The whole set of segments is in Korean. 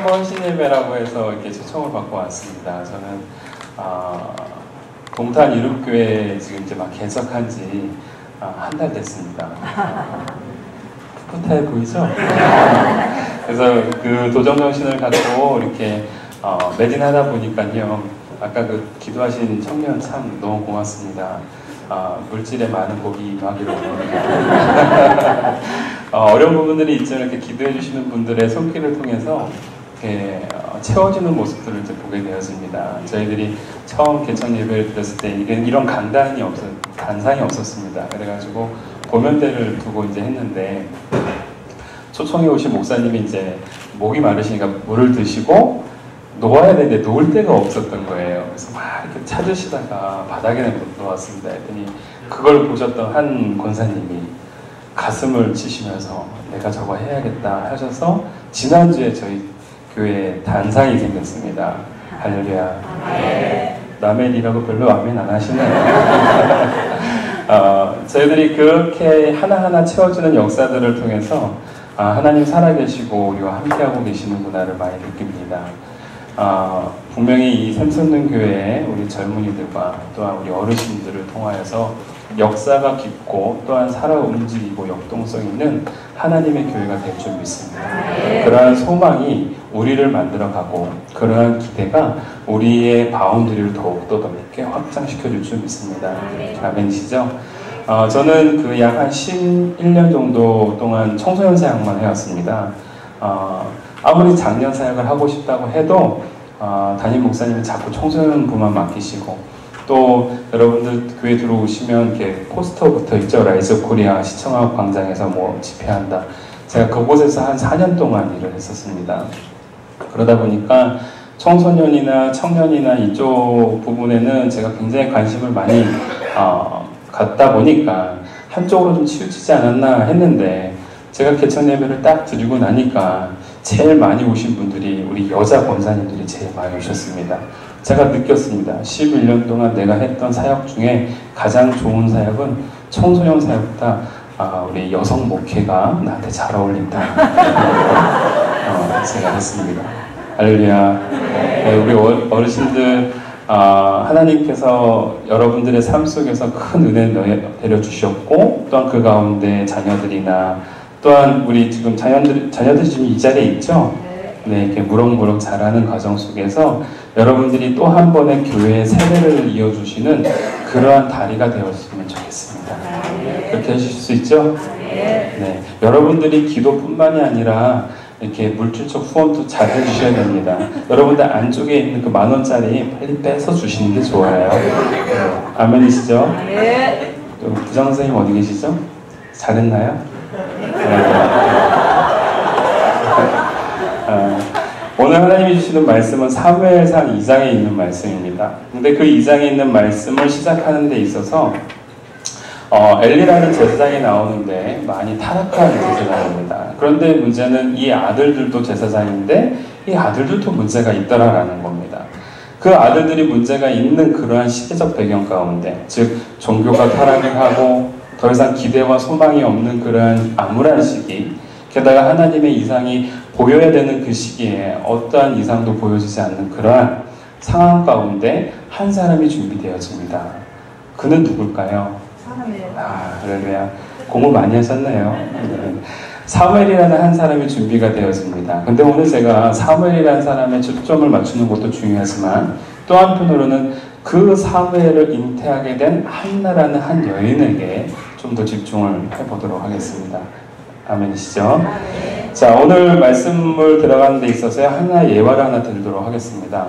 사랑과 헌신 예배라고 해서 이렇게 초청을 받고 왔습니다. 저는 동탄 이룹교회 지금 이제 막 개척한 지 한 달 됐습니다. 풋풋해 보이죠? 그래서 그 도전정신을 갖고 이렇게 매진하다 보니까요. 아까 그 기도하신 청년 참 너무 고맙습니다. 물질에 많은 복이 임하기를 원합니다. 어려운 부분들이 있지만 이렇게 기도해 주시는 분들의 손길을 통해서 이렇게 채워지는 모습들을 이제 보게 되었습니다. 저희들이 처음 개천 예배를 드렸을 때 이런 단상이 없었습니다. 그래가지고 보면대를 두고 이제 했는데 초청해 오신 목사님이 이제 목이 마르시니까 물을 드시고 놓아야 되는데 놓을 데가 없었던 거예요. 그래서 막 이렇게 찾으시다가 바닥에 놓았습니다. 했더니 그걸 보셨던 한 권사님이 가슴을 치시면서 내가 저거 해야겠다 하셔서 지난주에 저희 교회에 단상이 생겼습니다. 할렐루야. 남의 일이라고 별로 아멘 안 하시나요? 저희들이 그렇게 하나하나 채워주는 역사들을 통해서 하나님 살아계시고 우리와 함께하고 계시는구나를 많이 느낍니다. 분명히 이 샘솟는 교회의 우리 젊은이들과 또한 우리 어르신들을 통하여서 역사가 깊고 또한 살아 움직이고 역동성 있는 하나님의 교회가 될 줄 믿습니다. 그러한 소망이 우리를 만들어가고 그러한 기대가 우리의 바운드리를 더욱더 넓게 확장시켜 줄 줄 믿습니다. 아멘이시죠? 저는 그 약 한 11년 정도 동안 청소년 사역만 해왔습니다. 아무리 장년 사역을 하고 싶다고 해도 담임 목사님이 자꾸 청소년부만 맡기시고 또 여러분들 교회 들어오시면 이렇게 포스터 붙어 있죠. 라이즈 코리아 시청학 광장에서 뭐 집회한다. 제가 그곳에서 한 4년 동안 일을 했었습니다. 그러다 보니까 청소년이나 청년이나 이쪽 부분에는 제가 굉장히 관심을 많이 갖다 보니까 한쪽으로 좀 치우치지 않았나 했는데 제가 개천 예배를 딱 드리고 나니까 제일 많이 오신 분들이 우리 여자 권사님들이 제일 많이 오셨습니다. 제가 느꼈습니다. 11년 동안 내가 했던 사역 중에 가장 좋은 사역은 청소년 사역보다 우리 여성 목회가 나한테 잘 어울린다. 제가 했습니다. 할렐루야. 네, 우리 어르신들 하나님께서 여러분들의 삶 속에서 큰 은혜를 내려주셨고 또한 그 가운데 자녀들이나 또한 우리 지금 자녀들이 지금 이 자리에 있죠? 네, 이렇게 무럭무럭 자라는 과정 속에서 여러분들이 또 한 번의 교회의 세대를 이어주시는 그러한 다리가 되었으면 좋겠습니다. 그렇게 해주실 수 있죠? 네, 여러분들이 기도뿐만이 아니라 이렇게 물질적 후원도 잘 해주셔야 됩니다. 여러분들 안쪽에 있는 그 10,000원짜리 빨리 빼서 주시는 게 좋아요. 네, 아멘이시죠? 부장 선생님 어디 계시죠? 잘했나요? 오늘 하나님이 주시는 말씀은 사무엘상 2장에 있는 말씀입니다. 근데 그 2장에 있는 말씀을 시작하는 데 있어서 엘리라는 제사장이 나오는데 많이 타락한 제사장입니다. 그런데 문제는 이 아들들도 제사장인데 이 아들들도 문제가 있더라라는 겁니다. 그 아들들이 문제가 있는 그러한 시대적 배경 가운데 즉 종교가 타락을 하고 더 이상 기대와 소망이 없는 그러한 암울한 시기 게다가 하나님의 이상이 보여야 되는 그 시기에 어떠한 이상도 보여지지 않는 그러한 상황 가운데 한 사람이 준비되어집니다. 그는 누굴까요? 할렐루야. 공부 많이 하셨네요. 사무엘이라는 한 사람이 준비가 되어집니다. 근데 오늘 제가 사무엘이라는 사람의 초점을 맞추는 것도 중요하지만 또 한편으로는 그 사무엘을 잉태하게 된 한나라는 한 여인에게 좀 더 집중을 해보도록 하겠습니다. 아멘이시죠? 자, 오늘 말씀을 들어가는 데 있어서 하나의 예화를 하나 드리도록 하겠습니다.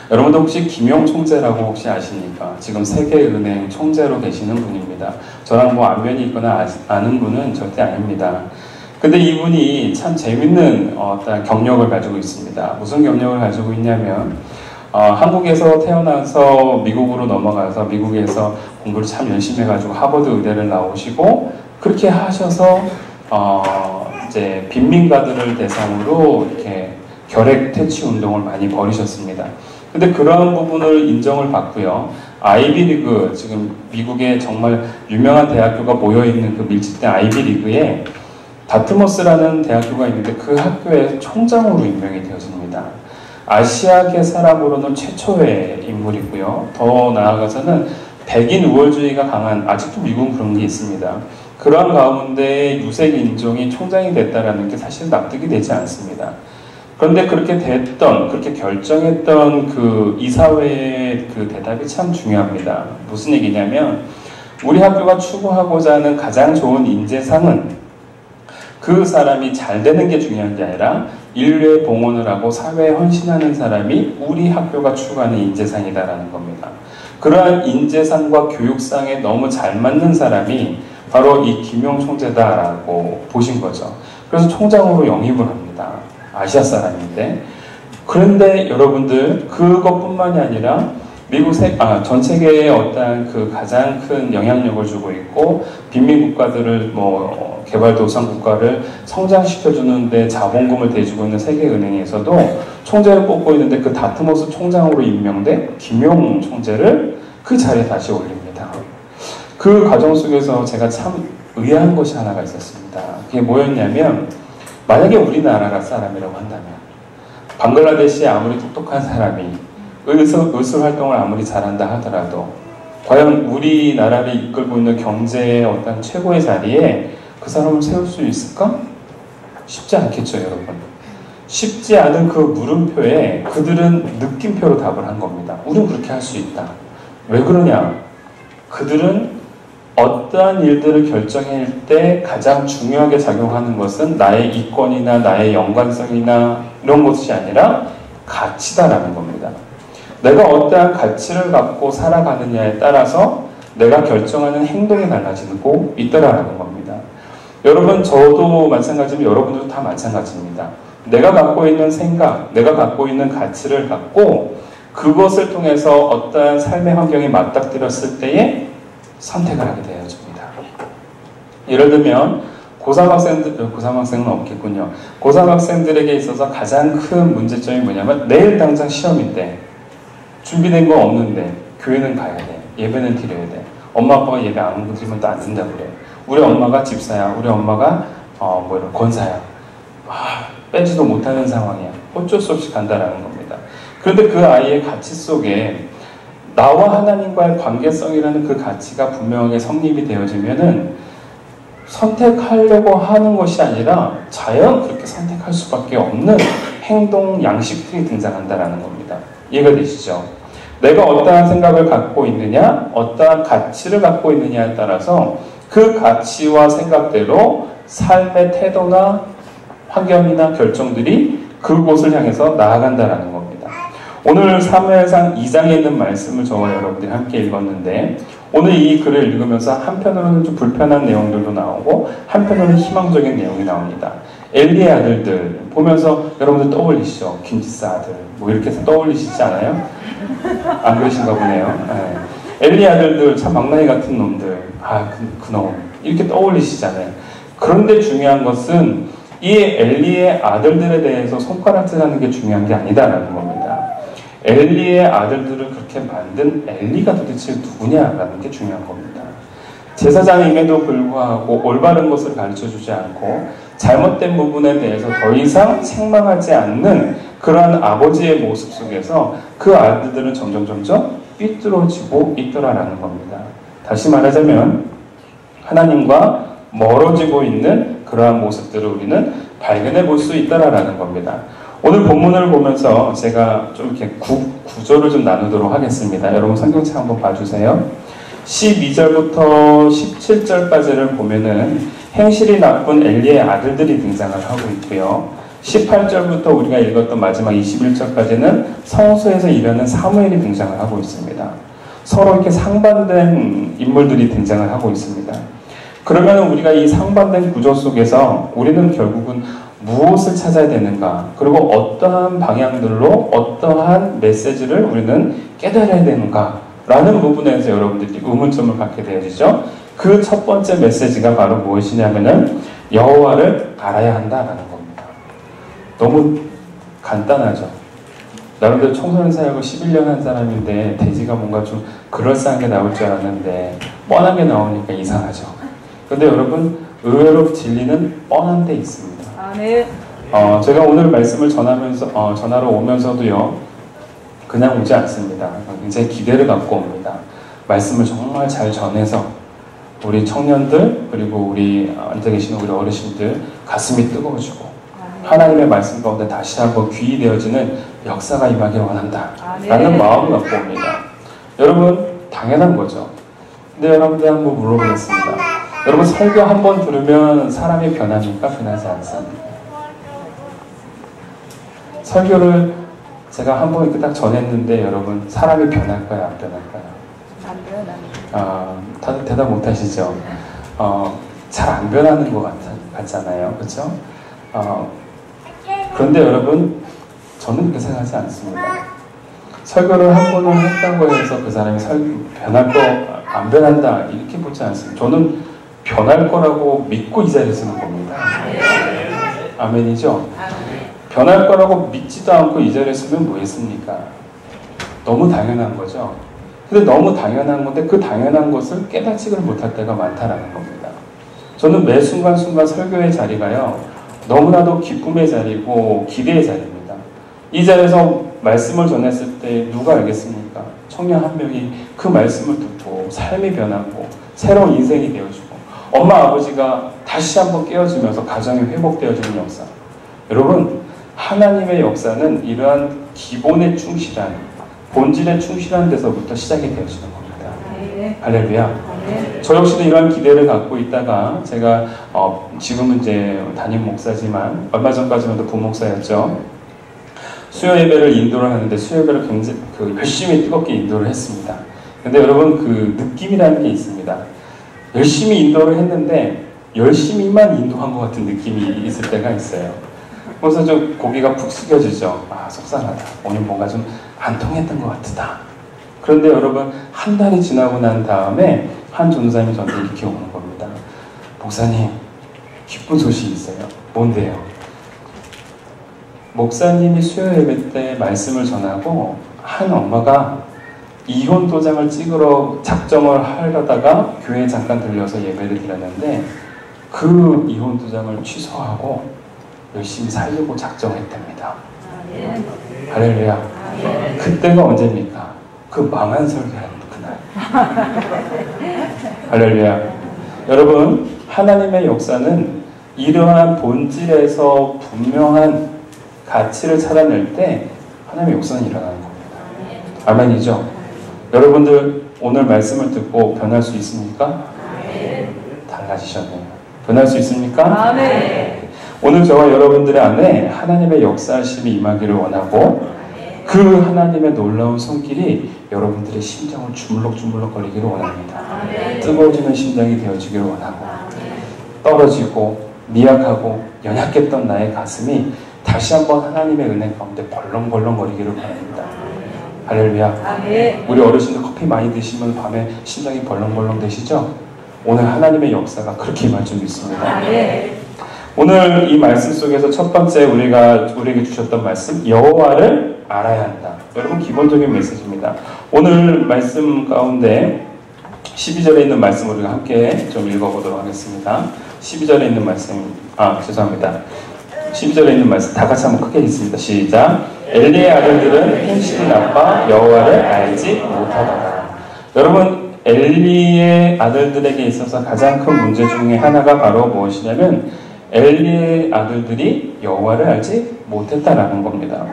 여러분들 혹시 김용 총재라고 혹시 아십니까? 지금 세계은행 총재로 계시는 분입니다. 저랑 뭐 안면이 있거나 아는 분은 절대 아닙니다. 근데 이분이 참 재밌는 어떤 경력을 가지고 있습니다. 무슨 경력을 가지고 있냐면 한국에서 태어나서 미국으로 넘어가서 미국에서 공부를 참 열심히 해가지고 하버드 의대를 나오시고 그렇게 하셔서 이제 빈민가들을 대상으로 이렇게 결핵 퇴치 운동을 많이 벌이셨습니다. 근데 그런 부분을 인정을 받고요. 아이비리그, 지금 미국에 정말 유명한 대학교가 모여있는 그 밀집된 아이비리그에 다트머스라는 대학교가 있는데 그 학교의 총장으로 임명이 되어집니다. 아시아계 사람으로는 최초의 인물이고요. 더 나아가서는 백인 우월주의가 강한, 아직도 미국은 그런 게 있습니다. 그러한 가운데 유색 인종이 총장이 됐다는 게 사실 납득이 되지 않습니다. 그런데 그렇게 됐던, 그렇게 결정했던 그 이사회의 그 대답이 참 중요합니다. 무슨 얘기냐면, 우리 학교가 추구하고자 하는 가장 좋은 인재상은 그 사람이 잘 되는 게 중요한 게 아니라 인류에 봉헌을 하고 사회에 헌신하는 사람이 우리 학교가 추구하는 인재상이다라는 겁니다. 그러한 인재상과 교육상에 너무 잘 맞는 사람이 바로 이 김용 총재다라고 보신 거죠. 그래서 총장으로 영입을 합니다. 아시아 사람인데. 그런데 여러분들 그것뿐만이 아니라 미국 전 세계에 어떠한 그 가장 큰 영향력을 주고 있고 빈민 국가들을 개발도상 국가를 성장시켜주는데 자본금을 대주고 있는 세계은행에서도 총재를 뽑고 있는데 그 다트머스 총장으로 임명된 김용 총재를 그 자리에 다시 올립니다. 그 과정 속에서 제가 참 의아한 것이 하나가 있었습니다. 그게 뭐였냐면, 만약에 우리나라 사람이라고 한다면 방글라데시에 아무리 똑똑한 사람이 의술 활동을 아무리 잘한다 하더라도 과연 우리나라를 이끌고 있는 경제의 어떤 최고의 자리에 그 사람을 세울 수 있을까? 쉽지 않겠죠, 여러분. 쉽지 않은 그 물음표에 그들은 느낌표로 답을 한 겁니다. 우린 그렇게 할 수 있다. 왜 그러냐? 그들은 어떠한 일들을 결정할 때 가장 중요하게 작용하는 것은 나의 이권이나 나의 연관성이나 이런 것이 아니라 가치다라는 겁니다. 내가 어떠한 가치를 갖고 살아가느냐에 따라서 내가 결정하는 행동이 달라지고 있더라라는 겁니다. 여러분, 저도 마찬가지면 여러분들도 다 마찬가지입니다. 내가 갖고 있는 생각, 내가 갖고 있는 가치를 갖고 그것을 통해서 어떠한 삶의 환경이 맞닥뜨렸을 때에 선택을 하게 되어집니다. 예를 들면 고3학생은 없겠군요. 고3학생들에게 있어서 가장 큰 문제점이 뭐냐면 내일 당장 시험인데 준비된 거 없는데 교회는 가야 돼. 예배는 드려야 돼. 엄마 아빠가 예배 안 드리면 또 안 된다 그래. 우리 엄마가 집사야. 우리 엄마가 권사야. 빼지도 못하는 상황이야. 어쩔 수 없이 간다라는 겁니다. 그런데 그 아이의 가치 속에 나와 하나님과의 관계성이라는 그 가치가 분명하게 성립이 되어지면은 선택하려고 하는 것이 아니라 자연 그렇게 선택할 수밖에 없는 행동 양식들이 등장한다라는 겁니다. 이해가 되시죠? 내가 어떠한 생각을 갖고 있느냐, 어떠한 가치를 갖고 있느냐에 따라서 그 가치와 생각대로 삶의 태도나 환경이나 결정들이 그곳을 향해서 나아간다라는 겁니다. 오늘 사무엘상 2장에 있는 말씀을 저와 여러분들이 함께 읽었는데, 오늘 이 글을 읽으면서 한편으로는 좀 불편한 내용들도 나오고 한편으로는 희망적인 내용이 나옵니다. 엘리의 아들들 보면서 여러분들 떠올리시죠? 김지사 아들 이렇게 해서 떠올리시지 않아요? 안 그러신가 보네요. 네. 엘리의 아들들 참 망나니 같은 놈들, 그놈 이렇게 떠올리시잖아요. 그런데 중요한 것은 이 엘리의 아들들에 대해서 손가락질하는 게 중요한 게 아니다라는 겁니다. 엘리의 아들들을 그렇게 만든 엘리가 도대체 누구냐라는 게 중요한 겁니다. 제사장임에도 불구하고 올바른 것을 가르쳐주지 않고 잘못된 부분에 대해서 더 이상 책망하지 않는 그러한 아버지의 모습 속에서 그 아들들은 점점 삐뚤어지고 있더라라는 겁니다. 다시 말하자면 하나님과 멀어지고 있는 그러한 모습들을 우리는 발견해 볼 수 있더라라는 겁니다. 오늘 본문을 보면서 제가 좀 이렇게 구조를 좀 나누도록 하겠습니다. 여러분 성경책 한번 봐주세요. 12절부터 17절까지를 보면은 행실이 나쁜 엘리의 아들들이 등장을 하고 있고요. 18절부터 우리가 읽었던 마지막 21절까지는 성소에서 일하는 사무엘이 등장을 하고 있습니다. 서로 이렇게 상반된 인물들이 등장을 하고 있습니다. 그러면 우리가 이 상반된 구조 속에서 우리는 결국은 무엇을 찾아야 되는가, 그리고 어떠한 방향들로 어떠한 메시지를 우리는 깨달아야 되는가 라는 부분에서 여러분들이 의문점을 갖게 되어지죠. 그 첫 번째 메시지가 바로 무엇이냐면은 여호와를 알아야 한다라는 겁니다. 너무 간단하죠. 나름대로 청소년 사역을 11년 한 사람인데 대지가 뭔가 좀 그럴싸한 게 나올 줄 알았는데 뻔하게 나오니까 이상하죠. 근데 여러분, 의외로 진리는 뻔한 데 있습니다. 네. 제가 오늘 말씀을 전하러 오면서도요, 그냥 오지 않습니다. 굉장히 기대를 갖고 옵니다. 말씀을 정말 잘 전해서 우리 청년들, 그리고 우리 앉아 계시는 우리 어르신들 가슴이 뜨거워지고 하나님의 말씀 가운데 다시 한번 귀히 되어지는 역사가 임하길 원한다 라는 마음을 갖고 옵니다. 여러분, 당연한 거죠. 근데 여러분들 한번 물어보겠습니다. 여러분, 설교 한 번 들으면 사람이 변합니까? 변하지 않습니까? 설교를 제가 한 번 이렇게 딱 전했는데 여러분, 사람이 변할까요? 안 변할까요? 안 변합니다. 대답 못 하시죠? 잘 안 변하는 것 같잖아요. 그렇죠? 그런데 여러분, 저는 그렇게 생각하지 않습니다. 설교를 한 번을 했다고 해서 그 사람이 변할 거 안 변한다 이렇게 보지 않습니다. 저는 변할 거라고 믿고 이 자리에 서는 겁니다. 아멘이죠? 변할 거라고 믿지도 않고 이 자리에 서면 뭐 했습니까? 너무 당연한 거죠. 근데 너무 당연한 건데 그 당연한 것을 깨닫지를 못할 때가 많다라는 겁니다. 저는 매 순간순간 설교의 자리가요, 너무나도 기쁨의 자리고 기대의 자리입니다. 이 자리에서 말씀을 전했을 때 누가 알겠습니까? 청년 한 명이 그 말씀을 듣고 삶이 변하고 새로운 인생이 되어지고 엄마 아버지가 다시 한번 깨어지면서 가정이 회복되어지는 역사. 여러분, 하나님의 역사는 이러한 기본에 충실한, 본질에 충실한 데서부터 시작이 되어지는 겁니다. 할렐루야. 저 역시도 이러한 기대를 갖고 있다가 제가 지금은 이제 담임 목사지만 얼마 전까지만 도 부목사였죠. 수요 예배를 인도를 하는데 수요 예배를 굉장히 열심히 뜨겁게 인도를 했습니다. 근데 여러분, 그 느낌이라는 게 있습니다. 열심히 인도를 했는데 열심히만 인도한 것 같은 느낌이 있을 때가 있어요. 그래서 좀 고개가 푹 숙여지죠. 속상하다. 오늘 뭔가 좀 안 통했던 것 같다. 그런데 여러분, 한 달이 지나고 난 다음에 한 전도사님이 저한테 이렇게 오는 겁니다. 목사님, 기쁜 소식이 있어요. 뭔데요? 목사님이 수요 예배 때 말씀을 전하고 한 엄마가 이혼 도장을 찍으러 작정을 하려다가 교회에 잠깐 들려서 예배를 드렸는데 그 이혼 도장을 취소하고 열심히 살려고 작정했답니다. 할렐루야. 그때가 언제입니까? 그 망한 설교하는 그날. 할렐루야. 여러분, 하나님의 역사는 이러한 본질에서 분명한 가치를 찾아낼 때 하나님의 역사는 일어나는 겁니다. 아멘이죠? 여러분들 오늘 말씀을 듣고 변할 수 있습니까? 달라지셨네요. 변할 수 있습니까? 아멘. 오늘 저와 여러분들의 안에 하나님의 역사하심이 임하기를 원하고 그 하나님의 놀라운 손길이 여러분들의 심장을 주물럭주물럭 거리기를 원합니다. 뜨거워지는 심장이 되어지기를 원하고 떨어지고 미약하고 연약했던 나의 가슴이 다시 한번 하나님의 은혜 가운데 벌렁벌렁 거리기를 바랍니다. 할렐루야. 우리 어르신들 커피 많이 드시면 밤에 심장이 벌렁벌렁 되시죠? 오늘 하나님의 역사가 그렇게 임할 줄 믿습니다. 오늘 이 말씀 속에서 첫 번째 우리에게 주셨던 말씀, 여호와를 알아야 한다. 여러분, 기본적인 메시지입니다. 오늘 말씀 가운데 12절에 있는 말씀 우리가 함께 좀 읽어보도록 하겠습니다. 12절에 있는 말씀, 죄송합니다. 12절에 있는 말씀 다 같이 한번 크게 읽습니다. 시작. 엘리의 아들들은 행실이 나빠 여호와를 알지 못하더라. 여러분, 엘리의 아들들에게 있어서 가장 큰 문제 중에 하나가 바로 무엇이냐면 엘리의 아들들이 여호와를 알지 못했다라는 겁니다.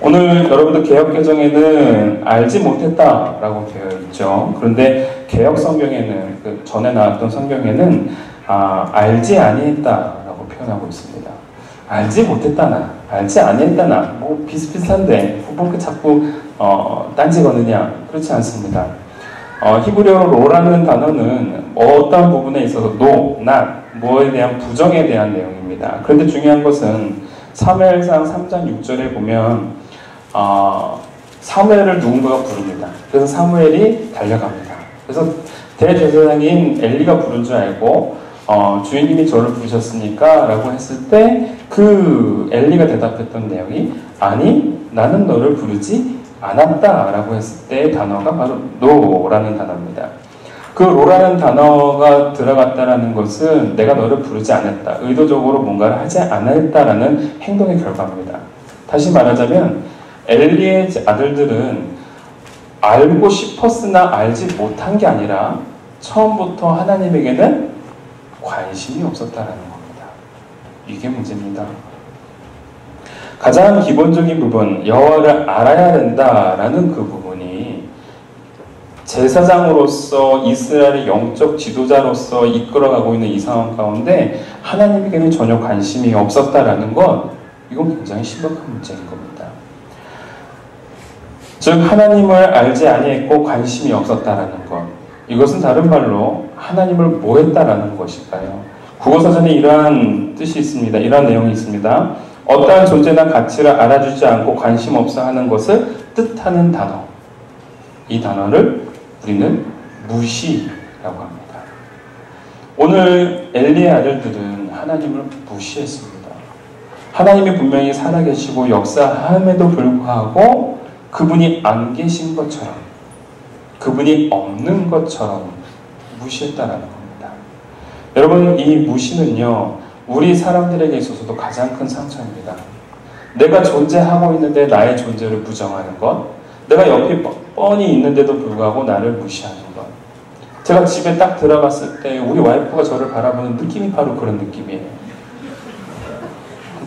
오늘 여러분들 개역개정에는 알지 못했다라고 되어 있죠. 그런데 개역 성경에는, 그 전에 나왔던 성경에는 알지 아니했다라고 표현하고 있습니다. 알지 못했다나, 알지 아니했다나, 뭐 비슷비슷한데 뭐 자꾸 딴지 거느냐, 그렇지 않습니다. 히브리어로 로라는 단어는 어떤 부분에 있어서 no, not, 뭐에 대한 부정에 대한 내용입니다. 그런데 중요한 것은 사무엘상 3장 6절에 보면 사무엘을 누군가가 부릅니다. 그래서 사무엘이 달려갑니다. 그래서 대제사장인 엘리가 부른 줄 알고 주인님이 저를 부르셨으니까 라고 했을 때 그 엘리가 대답했던 내용이 아니, 나는 너를 부르지 않았다 라고 했을 때 단어가 바로 no라는 단어입니다. 그 로라는 단어가 들어갔다라는 것은 내가 너를 부르지 않았다, 의도적으로 뭔가를 하지 않았다라는 행동의 결과입니다. 다시 말하자면 엘리의 아들들은 알고 싶었으나 알지 못한 게 아니라 처음부터 하나님에게는 관심이 없었다라는 겁니다. 이게 문제입니다. 가장 기본적인 부분, 여호와를 알아야 된다라는 그 부분이 제사장으로서 이스라엘의 영적 지도자로서 이끌어가고 있는 이 상황 가운데 하나님에게는 전혀 관심이 없었다라는 건 이건 굉장히 심각한 문제인 겁니다. 즉 하나님을 알지 아니했고 관심이 없었다라는 것, 이것은 다른 말로 하나님을 뭐 했다라는 것일까요? 국어사전에 이러한 뜻이 있습니다. 이러한 내용이 있습니다. 어떠한 존재나 가치를 알아주지 않고 관심 없어 하는 것을 뜻하는 단어. 이 단어를 우리는 무시라고 합니다. 오늘 엘리의 아들들은 하나님을 무시했습니다. 하나님이 분명히 살아계시고 역사함에도 불구하고 그분이 안 계신 것처럼, 그분이 없는 것처럼 무시했다라는 겁니다. 여러분, 이 무시는요, 우리 사람들에게 있어서도 가장 큰 상처입니다. 내가 존재하고 있는데 나의 존재를 부정하는 것, 내가 옆에 뻔히 있는데도 불구하고 나를 무시하는 것. 제가 집에 딱 들어갔을 때 우리 와이프가 저를 바라보는 느낌이 바로 그런 느낌이에요.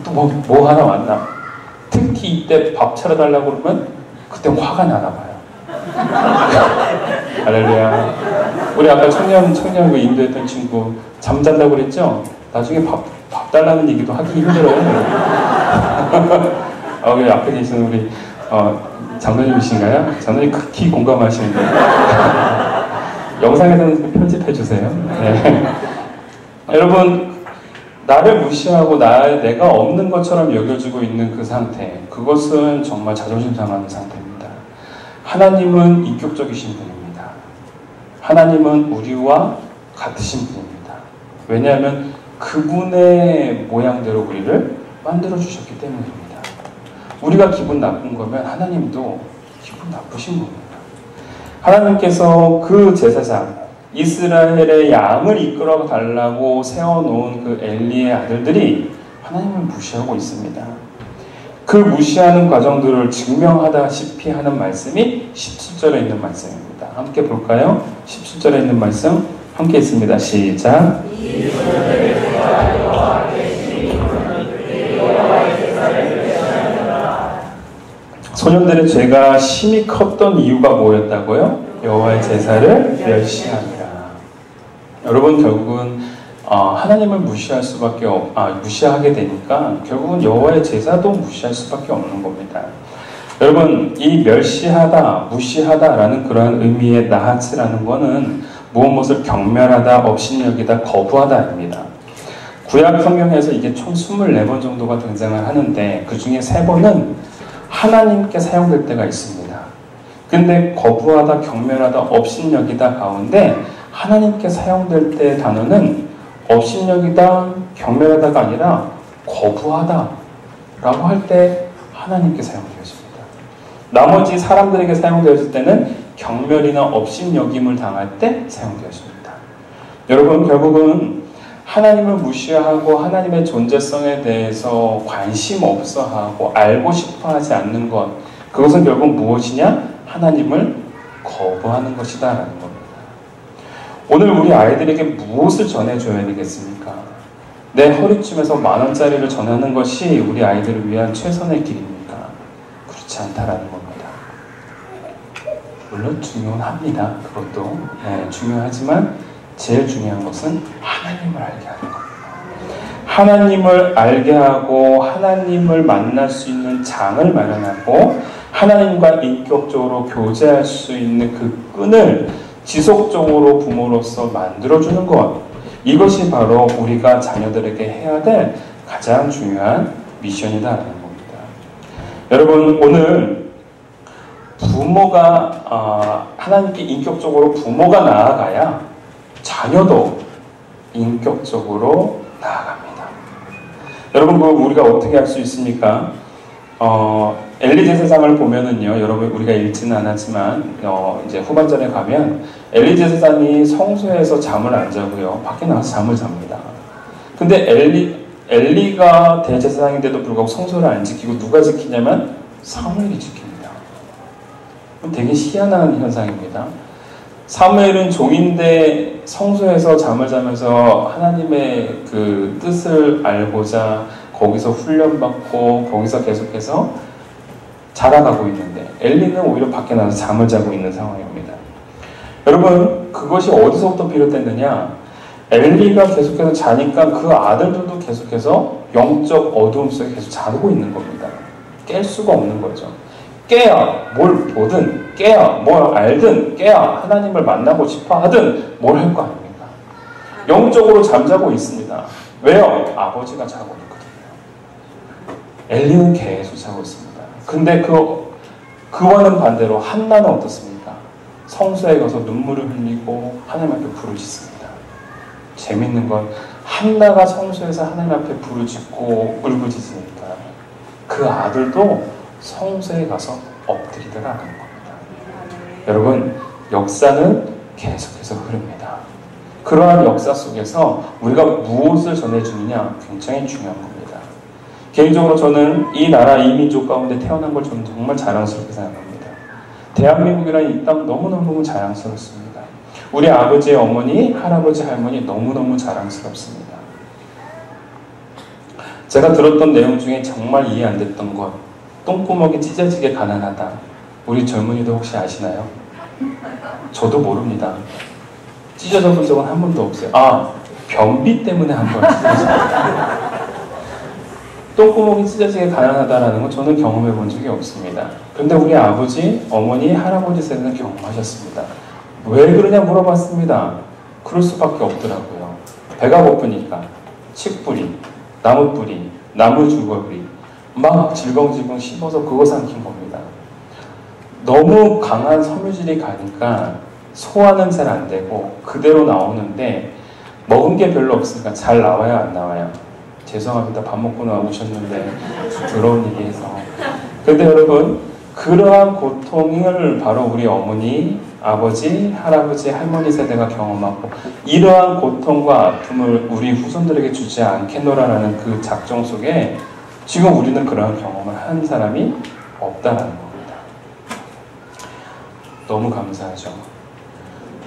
또 뭐 하나 왔나? 특히 이때 밥 차려달라고 그러면 그때 화가 나나 봐요. 할렐루야. 우리 아까 청년 그 인도했던 친구 잠잔다고 그랬죠? 나중에 밥 달라는 얘기도 하기 힘들어요. 여기 앞에 계시는 우리 장로님이신가요? 장로님 극히 공감하시는데 영상에서는 편집해 주세요. 네. 여러분, 나를 무시하고 내가 없는 것처럼 여겨지고 있는 그 상태, 그것은 정말 자존심 상하는 상태입니다. 하나님은 인격적이신 분입니다. 하나님은 우리와 같으신 분입니다. 왜냐하면 그분의 모양대로 우리를 만들어 주셨기 때문입니다. 우리가 기분 나쁜 거면 하나님도 기분 나쁘신 겁니다. 하나님께서 그 제사장, 이스라엘의 양을 이끌어 달라고 세워놓은 그 엘리의 아들들이 하나님을 무시하고 있습니다. 그 무시하는 과정들을 증명하다시피 하는 말씀이 17절에 있는 말씀입니다. 함께 볼까요? 17절에 있는 말씀 함께 있습니다. 시작. 소년들의 죄가 심히 컸던 이유가 뭐였다고요? 여호와의 제사를 멸시하니라. 여러분, 결국은 하나님을 무시할 수밖에 무시하게 되니까 결국은 여호와의 제사도 무시할 수밖에 없는 겁니다. 여러분, 이 멸시하다, 무시하다라는 그러한 의미의 나하츠라는 것은 무엇을 경멸하다, 업신여기다, 거부하다입니다. 구약 성경에서 이게 총 24번 정도가 등장을 하는데 그 중에 3번은 하나님께 사용될 때가 있습니다. 근데 거부하다, 경멸하다, 업신여기다 가운데 하나님께 사용될 때의 단어는 업신여기다, 경멸하다가 아니라 거부하다 라고 할 때 하나님께 사용되어집니다. 나머지 사람들에게 사용되어질 때는 경멸이나 업신여김을 당할 때 사용되어집니다. 여러분, 결국은 하나님을 무시하고 하나님의 존재성에 대해서 관심 없어하고 알고 싶어하지 않는 것, 그것은 결국 무엇이냐? 하나님을 거부하는 것이다 라는 겁니다. 오늘 우리 아이들에게 무엇을 전해줘야 되겠습니까? 내 허리춤에서 10,000원짜리를 전하는 것이 우리 아이들을 위한 최선의 길입니까? 그렇지 않다라는 겁니다. 물론 중요합니다. 그것도 중요하지만 제일 중요한 것은 하나님을 알게 하는 겁니다. 하나님을 알게 하고 하나님을 만날 수 있는 장을 마련하고 하나님과 인격적으로 교제할 수 있는 그 끈을 지속적으로 부모로서 만들어주는 것, 이것이 바로 우리가 자녀들에게 해야 될 가장 중요한 미션이다라는 겁니다. 여러분, 오늘 부모가 하나님께 인격적으로 부모가 나아가야 자녀도 인격적으로 나아갑니다. 여러분, 우리가 어떻게 할 수 있습니까? 엘리 제사장을 보면은요, 여러분 우리가 읽지는 않았지만 이제 후반전에 가면 엘리 제사장이 성소에서 잠을 안 자고요, 밖에 나가서 잠을 잡니다. 근데 엘리가 대제사장인데도 불구하고 성소를 안 지키고 누가 지키냐면 사무엘이 지킵니다. 되게 희한한 현상입니다. 사무엘은 종인데 성소에서 잠을 자면서 하나님의 그 뜻을 알고자 거기서 훈련받고 거기서 계속해서 자라가고 있는데, 엘리는 오히려 밖에 나가서 잠을 자고 있는 상황입니다. 여러분, 그것이 어디서부터 비롯됐느냐? 엘리가 계속해서 자니까 그 아들들도 계속해서 영적 어두움 속에 계속 자고 있는 겁니다. 깰 수가 없는 거죠. 깨야 뭘 보든, 깨야 뭘 알든, 깨야 하나님을 만나고 싶어 하든 뭘 할 거 아닙니까? 영적으로 잠자고 있습니다. 왜요? 아버지가 자고 있거든요. 엘리는 계속 자고 있습니다. 근데 그와는 반대로 한나는 어떻습니까? 성소에 가서 눈물을 흘리고 하나님 앞에 불을 짓습니다. 재밌는 건 한나가 성소에서 하나님 앞에 불을 짓고 울부짖으니까 그 아들도 성소에 가서 엎드리더라는 겁니다. 여러분, 역사는 계속해서 흐릅니다. 그러한 역사 속에서 우리가 무엇을 전해주느냐 굉장히 중요한 겁니다. 개인적으로 저는 이 나라, 이 민족 가운데 태어난 걸 저는 정말 자랑스럽게 생각합니다. 대한민국이라는 이 땅 너무너무 자랑스럽습니다. 우리 아버지, 어머니, 할아버지, 할머니 너무너무 자랑스럽습니다. 제가 들었던 내용 중에 정말 이해 안 됐던 것, 똥구멍이 찢어지게 가난하다. 우리 젊은이도 혹시 아시나요? 저도 모릅니다. 찢어져 본 적은 한 번도 없어요. 변비 때문에 한 번 찢어졌어요. 똥구멍이 찢어지게 가난하다라는 건 저는 경험해 본 적이 없습니다. 그런데 우리 아버지, 어머니, 할아버지 세대는 경험하셨습니다. 왜 그러냐 물어봤습니다. 그럴 수밖에 없더라고요. 배가 고프니까 칡뿌리, 나무뿌리, 나무주거리 막 질겅질겅 씹어서 그거 삼킨 겁니다. 너무 강한 섬유질이 가니까 소화는 잘 안 되고 그대로 나오는데 먹은 게 별로 없으니까 잘 나와요, 안 나와요? 죄송합니다. 밥 먹고 나오셨는데 더러운 얘기해서. 근데 여러분, 그러한 고통을 바로 우리 어머니, 아버지, 할아버지, 할머니 세대가 경험하고 이러한 고통과 아픔을 우리 후손들에게 주지 않겠노라라는 그 작정 속에 지금 우리는 그러한 경험을 한 사람이 없다라는 겁니다. 너무 감사하죠.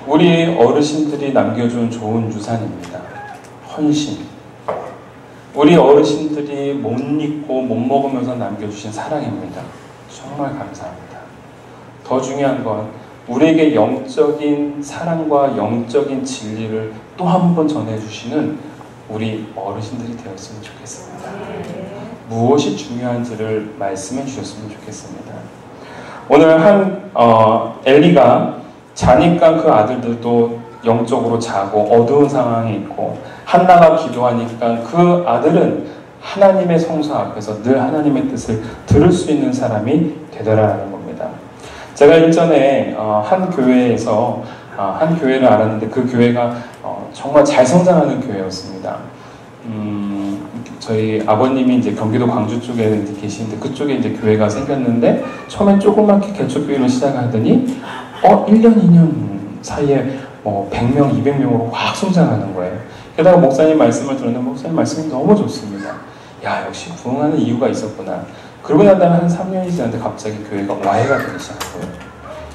우리 어르신들이 남겨준 좋은 유산입니다. 헌신. 우리 어르신들이 못 잊고 못 먹으면서 남겨주신 사랑입니다. 정말 감사합니다. 더 중요한 건 우리에게 영적인 사랑과 영적인 진리를 또 한 번 전해주시는 우리 어르신들이 되었으면 좋겠습니다. 무엇이 중요한지를 말씀해 주셨으면 좋겠습니다. 오늘 엘리가 자니까 그 아들들도 영적으로 자고 어두운 상황에 있고, 한나가 기도하니까 그 아들은 하나님의 성소 앞에서 늘 하나님의 뜻을 들을 수 있는 사람이 되더라라는 겁니다. 제가 일전에 한 교회에서 한 교회를 알았는데 그 교회가 정말 잘 성장하는 교회였습니다. 저희 아버님이 이제 경기도 광주 쪽에 계시는데 그쪽에 이제 교회가 생겼는데 처음엔 조그맣게 개척교회로 시작하더니 1년, 2년 사이에 100명, 200명으로 확 성장하는 거예요. 게다가 목사님 말씀을 들었는데 목사님 말씀이 너무 좋습니다. 야, 역시 부흥하는 이유가 있었구나. 그러고 난 다음에 한 3년이 지났는데 갑자기 교회가 와해가 되기 시작한 거예요.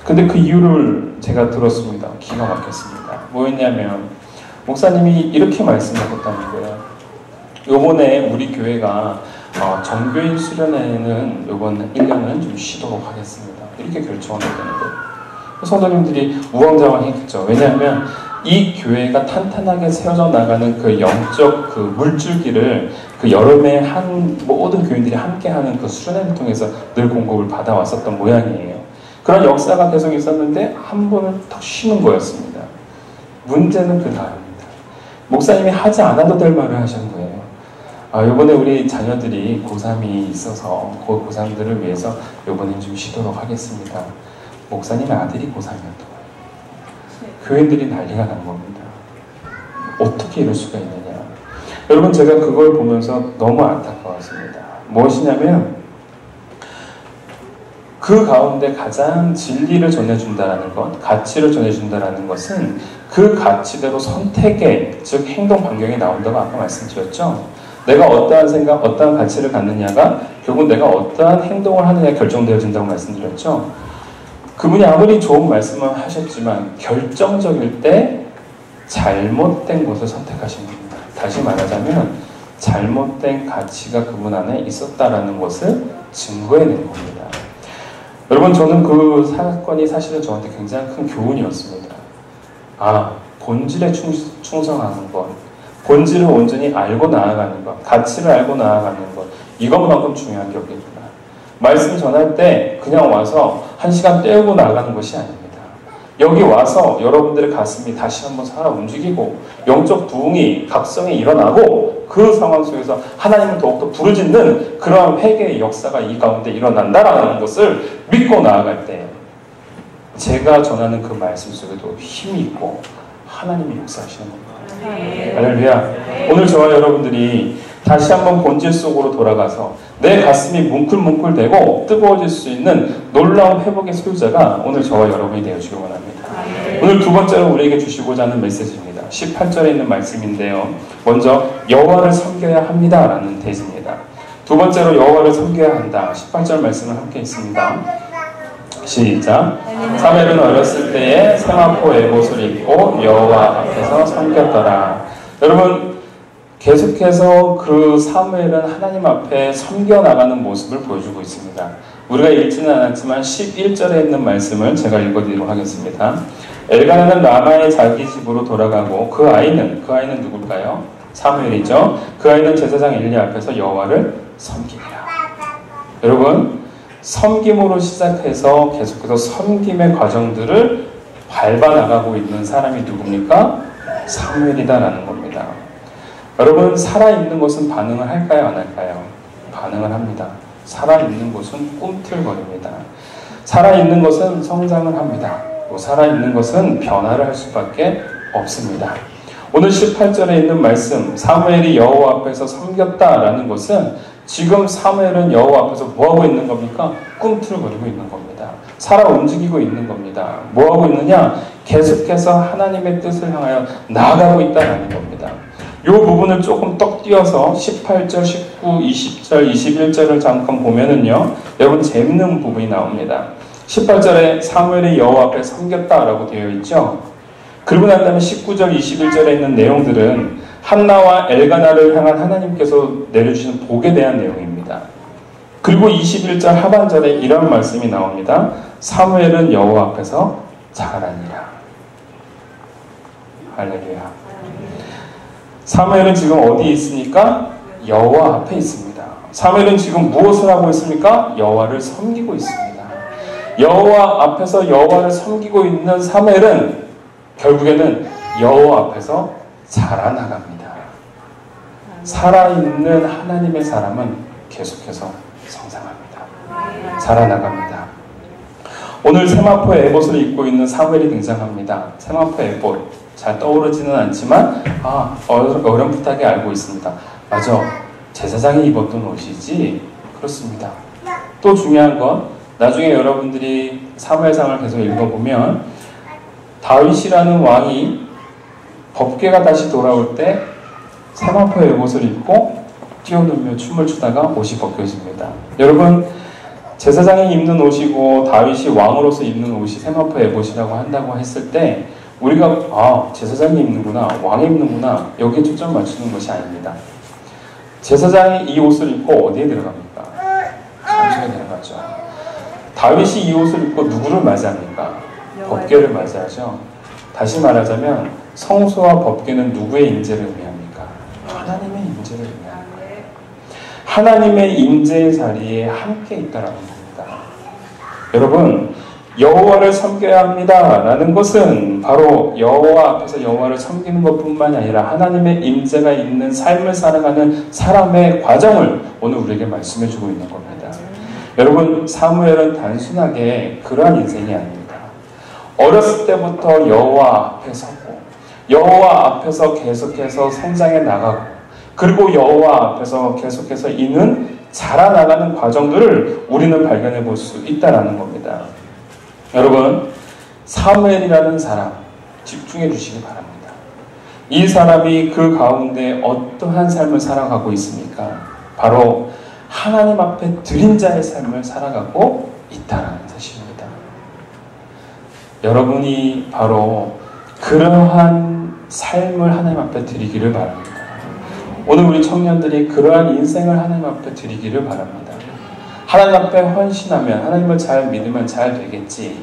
근데 그 이유를 제가 들었습니다. 기가 막혔습니다. 뭐였냐면 목사님이 이렇게 말씀하셨다는 거예요. 요번에 우리 교회가 정교인 수련회는 요번 1년은 좀 쉬도록 하겠습니다. 이렇게 결정했다는 거예요. 성도님들이 우왕좌왕했죠. 왜냐하면 이 교회가 탄탄하게 세워져 나가는 그 영적 그 물줄기를 그 여름에 모든 교인들이 함께하는 그 수련회를 통해서 늘 공급을 받아왔었던 모양이에요. 그런 역사가 계속 있었는데 한 번은 더 쉬는 거였습니다. 문제는 그 다음입니다. 목사님이 하지 않아도 될 말을 하신 거예요. 이번에 우리 자녀들이 고3이 있어서 그 고3들을 위해서 이번엔 좀 쉬도록 하겠습니다. 목사님의 아들이 고3이었던 거예요. 교인들이 난리가 난 겁니다. 어떻게 이럴 수가 있느냐. 여러분, 제가 그걸 보면서 너무 안타까웠습니다. 무엇이냐면 그 가운데 가장 진리를 전해준다라는 것, 가치를 전해준다라는 것은 그 가치대로 선택의, 즉 행동 반경이 나온다고 아까 말씀드렸죠. 내가 어떠한 생각, 어떠한 가치를 갖느냐가 결국 내가 어떠한 행동을 하느냐에 결정되어진다고 말씀드렸죠. 그분이 아무리 좋은 말씀을 하셨지만 결정적일 때 잘못된 것을 선택하신 겁니다. 다시 말하자면 잘못된 가치가 그분 안에 있었다라는 것을 증거해낸 겁니다. 여러분, 저는 그 사건이 사실은 저한테 굉장히 큰 교훈이었습니다. 본질에 충성하는 것, 본질을 온전히 알고 나아가는 것, 가치를 알고 나아가는 것, 이것만큼 중요한 게 없겠구나. 말씀 전할 때 그냥 와서 1시간 때우고 나가는 것이 아닙니다. 여기 와서 여러분들의 가슴이 다시 한번 살아 움직이고 영적 부흥이, 각성이 일어나고 그 상황 속에서 하나님을 더욱더 부르짖는 그러한 회개의 역사가 이 가운데 일어난다라는 것을 믿고 나아갈 때 제가 전하는 그 말씀 속에도 힘이 있고 하나님이 역사하시는 겁니다. 할렐루야. 오늘 저와 여러분들이 다시 한번 본질 속으로 돌아가서 내 가슴이 뭉클뭉클되고 뜨거워질 수 있는 놀라운 회복의 소유자가 오늘 저와 여러분이 되어주기 원합니다. 오늘 두 번째로 우리에게 주시고자 하는 메시지입니다. 18절에 있는 말씀인데요. 먼저 여호와를 섬겨야 합니다 라는 대지입니다. 두 번째로 여호와를 섬겨야 한다. 18절 말씀을 함께 읽습니다. 시작. 사무엘은 어렸을 때에 세마포 에봇을 입고 여호와 앞에서 섬겼더라. 여러분, 계속해서 그 사무엘은 하나님 앞에 섬겨나가는 모습을 보여주고 있습니다. 우리가 읽지는 않았지만 11절에 있는 말씀을 제가 읽어드리도록 하겠습니다. 엘가나는 라마의 자기 집으로 돌아가고 그 아이는 누굴까요? 사무엘이죠. 그 아이는 제사장 엘리 앞에서 여호와를 섬기니라. 여러분, 섬김으로 시작해서 계속해서 섬김의 과정들을 밟아나가고 있는 사람이 누굽니까? 사무엘이다라는 겁니다. 여러분, 살아있는 것은 반응을 할까요? 안 할까요? 반응을 합니다. 살아있는 것은 꿈틀거립니다. 살아있는 것은 성장을 합니다. 또 살아있는 것은 변화를 할 수밖에 없습니다. 오늘 18절에 있는 말씀, 사무엘이 여호와 앞에서 섬겼다라는 것은 지금 사무엘은 여호와 앞에서 뭐하고 있는 겁니까? 꿈틀거리고 있는 겁니다. 살아 움직이고 있는 겁니다. 뭐하고 있느냐? 계속해서 하나님의 뜻을 향하여 나아가고 있다는 겁니다. 이 부분을 조금 떡 띄어서 18절, 19, 20절, 21절을 잠깐 보면은요, 여러분 재밌는 부분이 나옵니다. 18절에 사무엘이 여호와 앞에 섬겼다라고 되어 있죠. 그러고 난 다음에 19절, 21절에 있는 내용들은 한나와 엘가나를 향한 하나님께서 내려주시는 복에 대한 내용입니다. 그리고 21절 하반절에 이런 말씀이 나옵니다. 사무엘은 여호와 앞에서 자라니라. 할렐루야. 사무엘은 지금 어디 있습니까? 여호와 앞에 있습니다. 사무엘은 지금 무엇을 하고 있습니까? 여호와를 섬기고 있습니다. 여호와 앞에서 여호와를 섬기고 있는 사무엘은 결국에는 여호와 앞에서 자라나갑니다. 살아있는 하나님의 사람은 계속해서 성장합니다. 자라나갑니다. 오늘 세마포 에봇을 입고 있는 사무엘이 등장합니다. 세마포 에봇 잘 떠오르지는 않지만 어렴풋하게 알고 있습니다. 맞아, 제사장이 입었던 옷이지. 그렇습니다. 또 중요한 건 나중에 여러분들이 사무엘상을 계속 읽어보면 다윗이라는 왕이 법궤가 다시 돌아올 때 세마포 에봇을 입고 뛰어놀며 춤을 추다가 옷이 벗겨집니다. 여러분, 제사장이 입는 옷이고 다윗이 왕으로서 입는 옷이 세마포 에봇이라고 한다고 했을 때 우리가 제사장이 입는구나, 왕이 입는구나, 여기에 초점 맞추는 것이 아닙니다. 제사장이 이 옷을 입고 어디에 들어갑니까? 성소에 들어가죠. 다윗이 이 옷을 입고 누구를 맞이합니까? 법궤를 맞이하죠. 다시 말하자면 성소와 법궤는 누구의 임재를 의미합니까? 하나님의 임재를 의미합니다. 하나님의 임재의 자리에 함께 있다라는 겁니다. 여러분, 여호와를 섬겨야 합니다 라는 것은 바로 여호와 앞에서 여호와를 섬기는 것뿐만이 아니라 하나님의 임재가 있는 삶을 살아가는 사람의 과정을 오늘 우리에게 말씀해 주고 있는 겁니다. 여러분, 사무엘은 단순하게 그러한 인생이 아닙니다. 어렸을 때부터 여호와 앞에 서고 여호와 앞에서 계속해서 성장해 나가고 그리고 여호와 앞에서 계속해서 이는 자라나가는 과정들을 우리는 발견해 볼 수 있다는 겁니다. 여러분, 사무엘이라는 사람 집중해 주시기 바랍니다. 이 사람이 그 가운데 어떠한 삶을 살아가고 있습니까? 바로 하나님 앞에 드린 자의 삶을 살아가고 있다는 사실입니다. 여러분이 바로 그러한 삶을 하나님 앞에 드리기를 바랍니다. 오늘 우리 청년들이 그러한 인생을 하나님 앞에 드리기를 바랍니다. 하나님 앞에 헌신하면, 하나님을 잘 믿으면 잘 되겠지,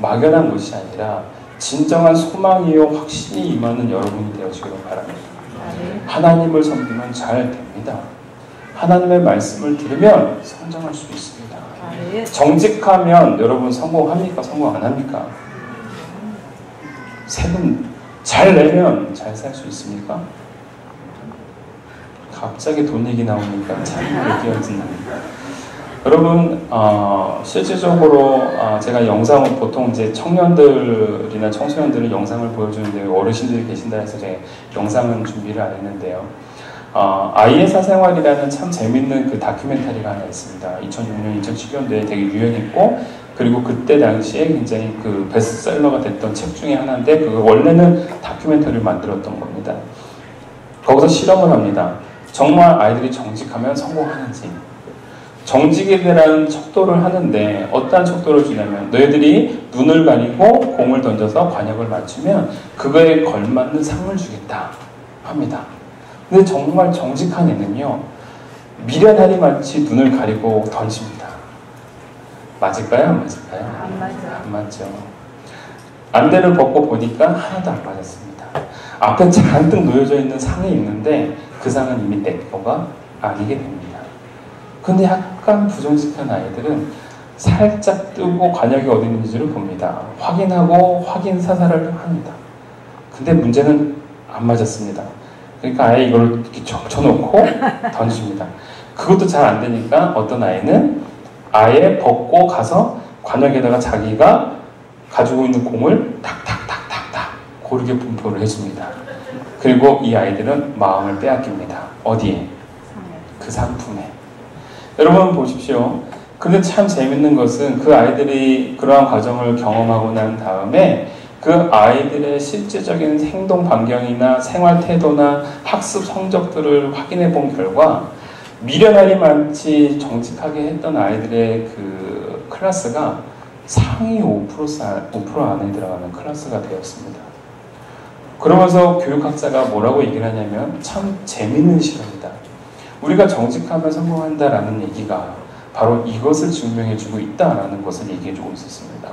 막연한 것이 아니라 진정한 소망이요 확신이 임하는 여러분이 되어지기를 바랍니다. 하나님을 섬기면 잘 됩니다. 하나님의 말씀을 들으면 성장할 수 있습니다. 정직하면 여러분 성공합니까? 성공 안 합니까? 세금 잘 내면 잘 살 수 있습니까? 갑자기 돈 얘기 나오니까 참 느껴진답니다. 여러분, 실질적으로 제가 영상을 보통 이제 청년들이나 청소년들은 영상을 보여주는데 어르신들이 계신다 해서 제가 영상은 준비를 안 했는데요. 아이의 사생활이라는 참 재밌는 그 다큐멘터리가 하나 있습니다. 2006년, 2010년도에 되게 유행했고, 그리고 그때 당시에 굉장히 그 베스트셀러가 됐던 책 중에 하나인데, 그 원래는 다큐멘터리를 만들었던 겁니다. 거기서 실험을 합니다. 정말 아이들이 정직하면 성공하는지. 정직에 대한 척도를 하는데 어떠한 척도를 주냐면, 너희들이 눈을 가리고 공을 던져서 관역을 맞추면 그거에 걸맞는 상을 주겠다 합니다. 근데 정말 정직한 애는요, 미련하리 마치 눈을 가리고 던집니다. 맞을까요? 안 맞을까요? 안 맞아요. 안 맞죠. 안대를 벗고 보니까 하나도 안 맞았습니다. 앞에 잔뜩 놓여져 있는 상이 있는데 그 상은 이미 내 거가 아니게 됩니다. 근데 약간 부정직한 아이들은 살짝 뜨고 관역이 어디 있는지를 봅니다. 확인하고 확인 사살을 합니다. 근데 문제는 안 맞았습니다. 그러니까 아예 이걸 이렇게 적쳐놓고 던집니다. 그것도 잘 안 되니까 어떤 아이는 아예 벗고 가서 관역에다가 자기가 가지고 있는 공을 탁탁탁탁탁 고르게 분포를 해줍니다. 그리고 이 아이들은 마음을 빼앗깁니다. 어디에? 그 상품에. 여러분 보십시오. 근데 참 재밌는 것은 그 아이들이 그러한 과정을 경험하고 난 다음에 그 아이들의 실제적인 행동 반경이나 생활 태도나 학습 성적들을 확인해 본 결과, 미련하리 많지 정직하게 했던 아이들의 그 클래스가 상위 5% 안에 들어가는 클래스가 되었습니다. 그러면서 교육학자가 뭐라고 얘기를 하냐면, 참 재밌는 실험이다. 우리가 정직하면 성공한다라는 얘기가 바로 이것을 증명해주고 있다라는 것을 얘기해주고 있었습니다.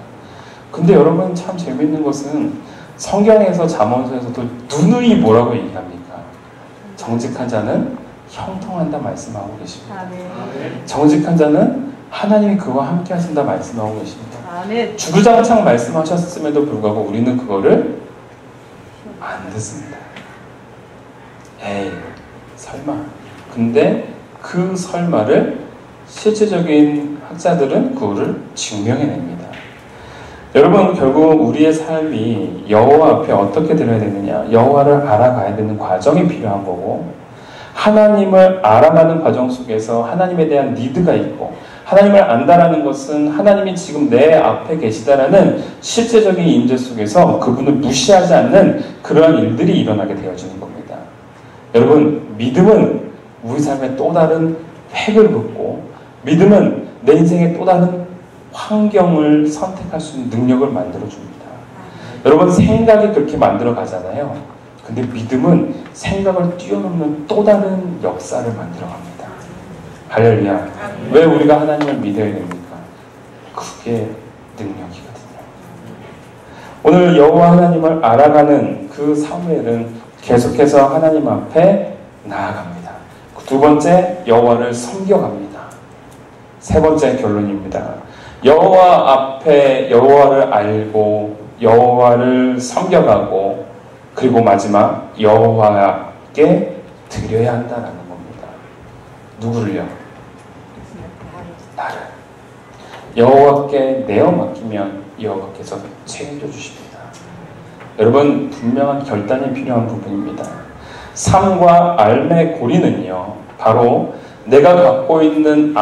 근데 여러분, 참 재밌는 것은 성경에서 잠언서에서도 누누이 뭐라고 얘기합니까? 정직한 자는 형통한다 말씀하고 계십니다. 정직한 자는 하나님이 그와 함께 하신다 말씀하고 계십니다. 주구장창 말씀하셨음에도 불구하고 우리는 그거를 안 듣습니다. 에이, 설마. 근데 그 설마를 실제적인 학자들은 그거를 증명해냅니다. 여러분, 결국 우리의 삶이 여호와 앞에 어떻게 드려야 되느냐, 여호와를 알아가야 되는 과정이 필요한 거고, 하나님을 알아가는 과정 속에서 하나님에 대한 니드가 있고, 하나님을 안다라는 것은 하나님이 지금 내 앞에 계시다라는 실제적인 임재 속에서 그분을 무시하지 않는 그러한 일들이 일어나게 되어지는 겁니다. 여러분, 믿음은 우리 삶에 또 다른 획을 긋고, 믿음은 내 인생에 또 다른 환경을 선택할 수 있는 능력을 만들어줍니다. 여러분, 생각이 그렇게 만들어 가잖아요. 근데 믿음은 생각을 뛰어넘는 또 다른 역사를 만들어 갑니다. 할렐루야. 왜 우리가 하나님을 믿어야 됩니까? 그게 능력이거든요. 오늘 여호와 하나님을 알아가는 그 사무엘은 계속해서 하나님 앞에 나아갑니다. 두 번째, 여호와를 섬겨갑니다. 세 번째 결론입니다. 여호와 앞에 여호와를 알고 여호와를 섬겨가고, 그리고 마지막 여호와께 드려야 한다는 겁니다. 누구를요? 나를. 여호와께 내어 맡기면 여호와께서 책임져 주십니다. 여러분, 분명한 결단이 필요한 부분입니다. 삶과 삶의 고리는요, 바로 내가 갖고 있는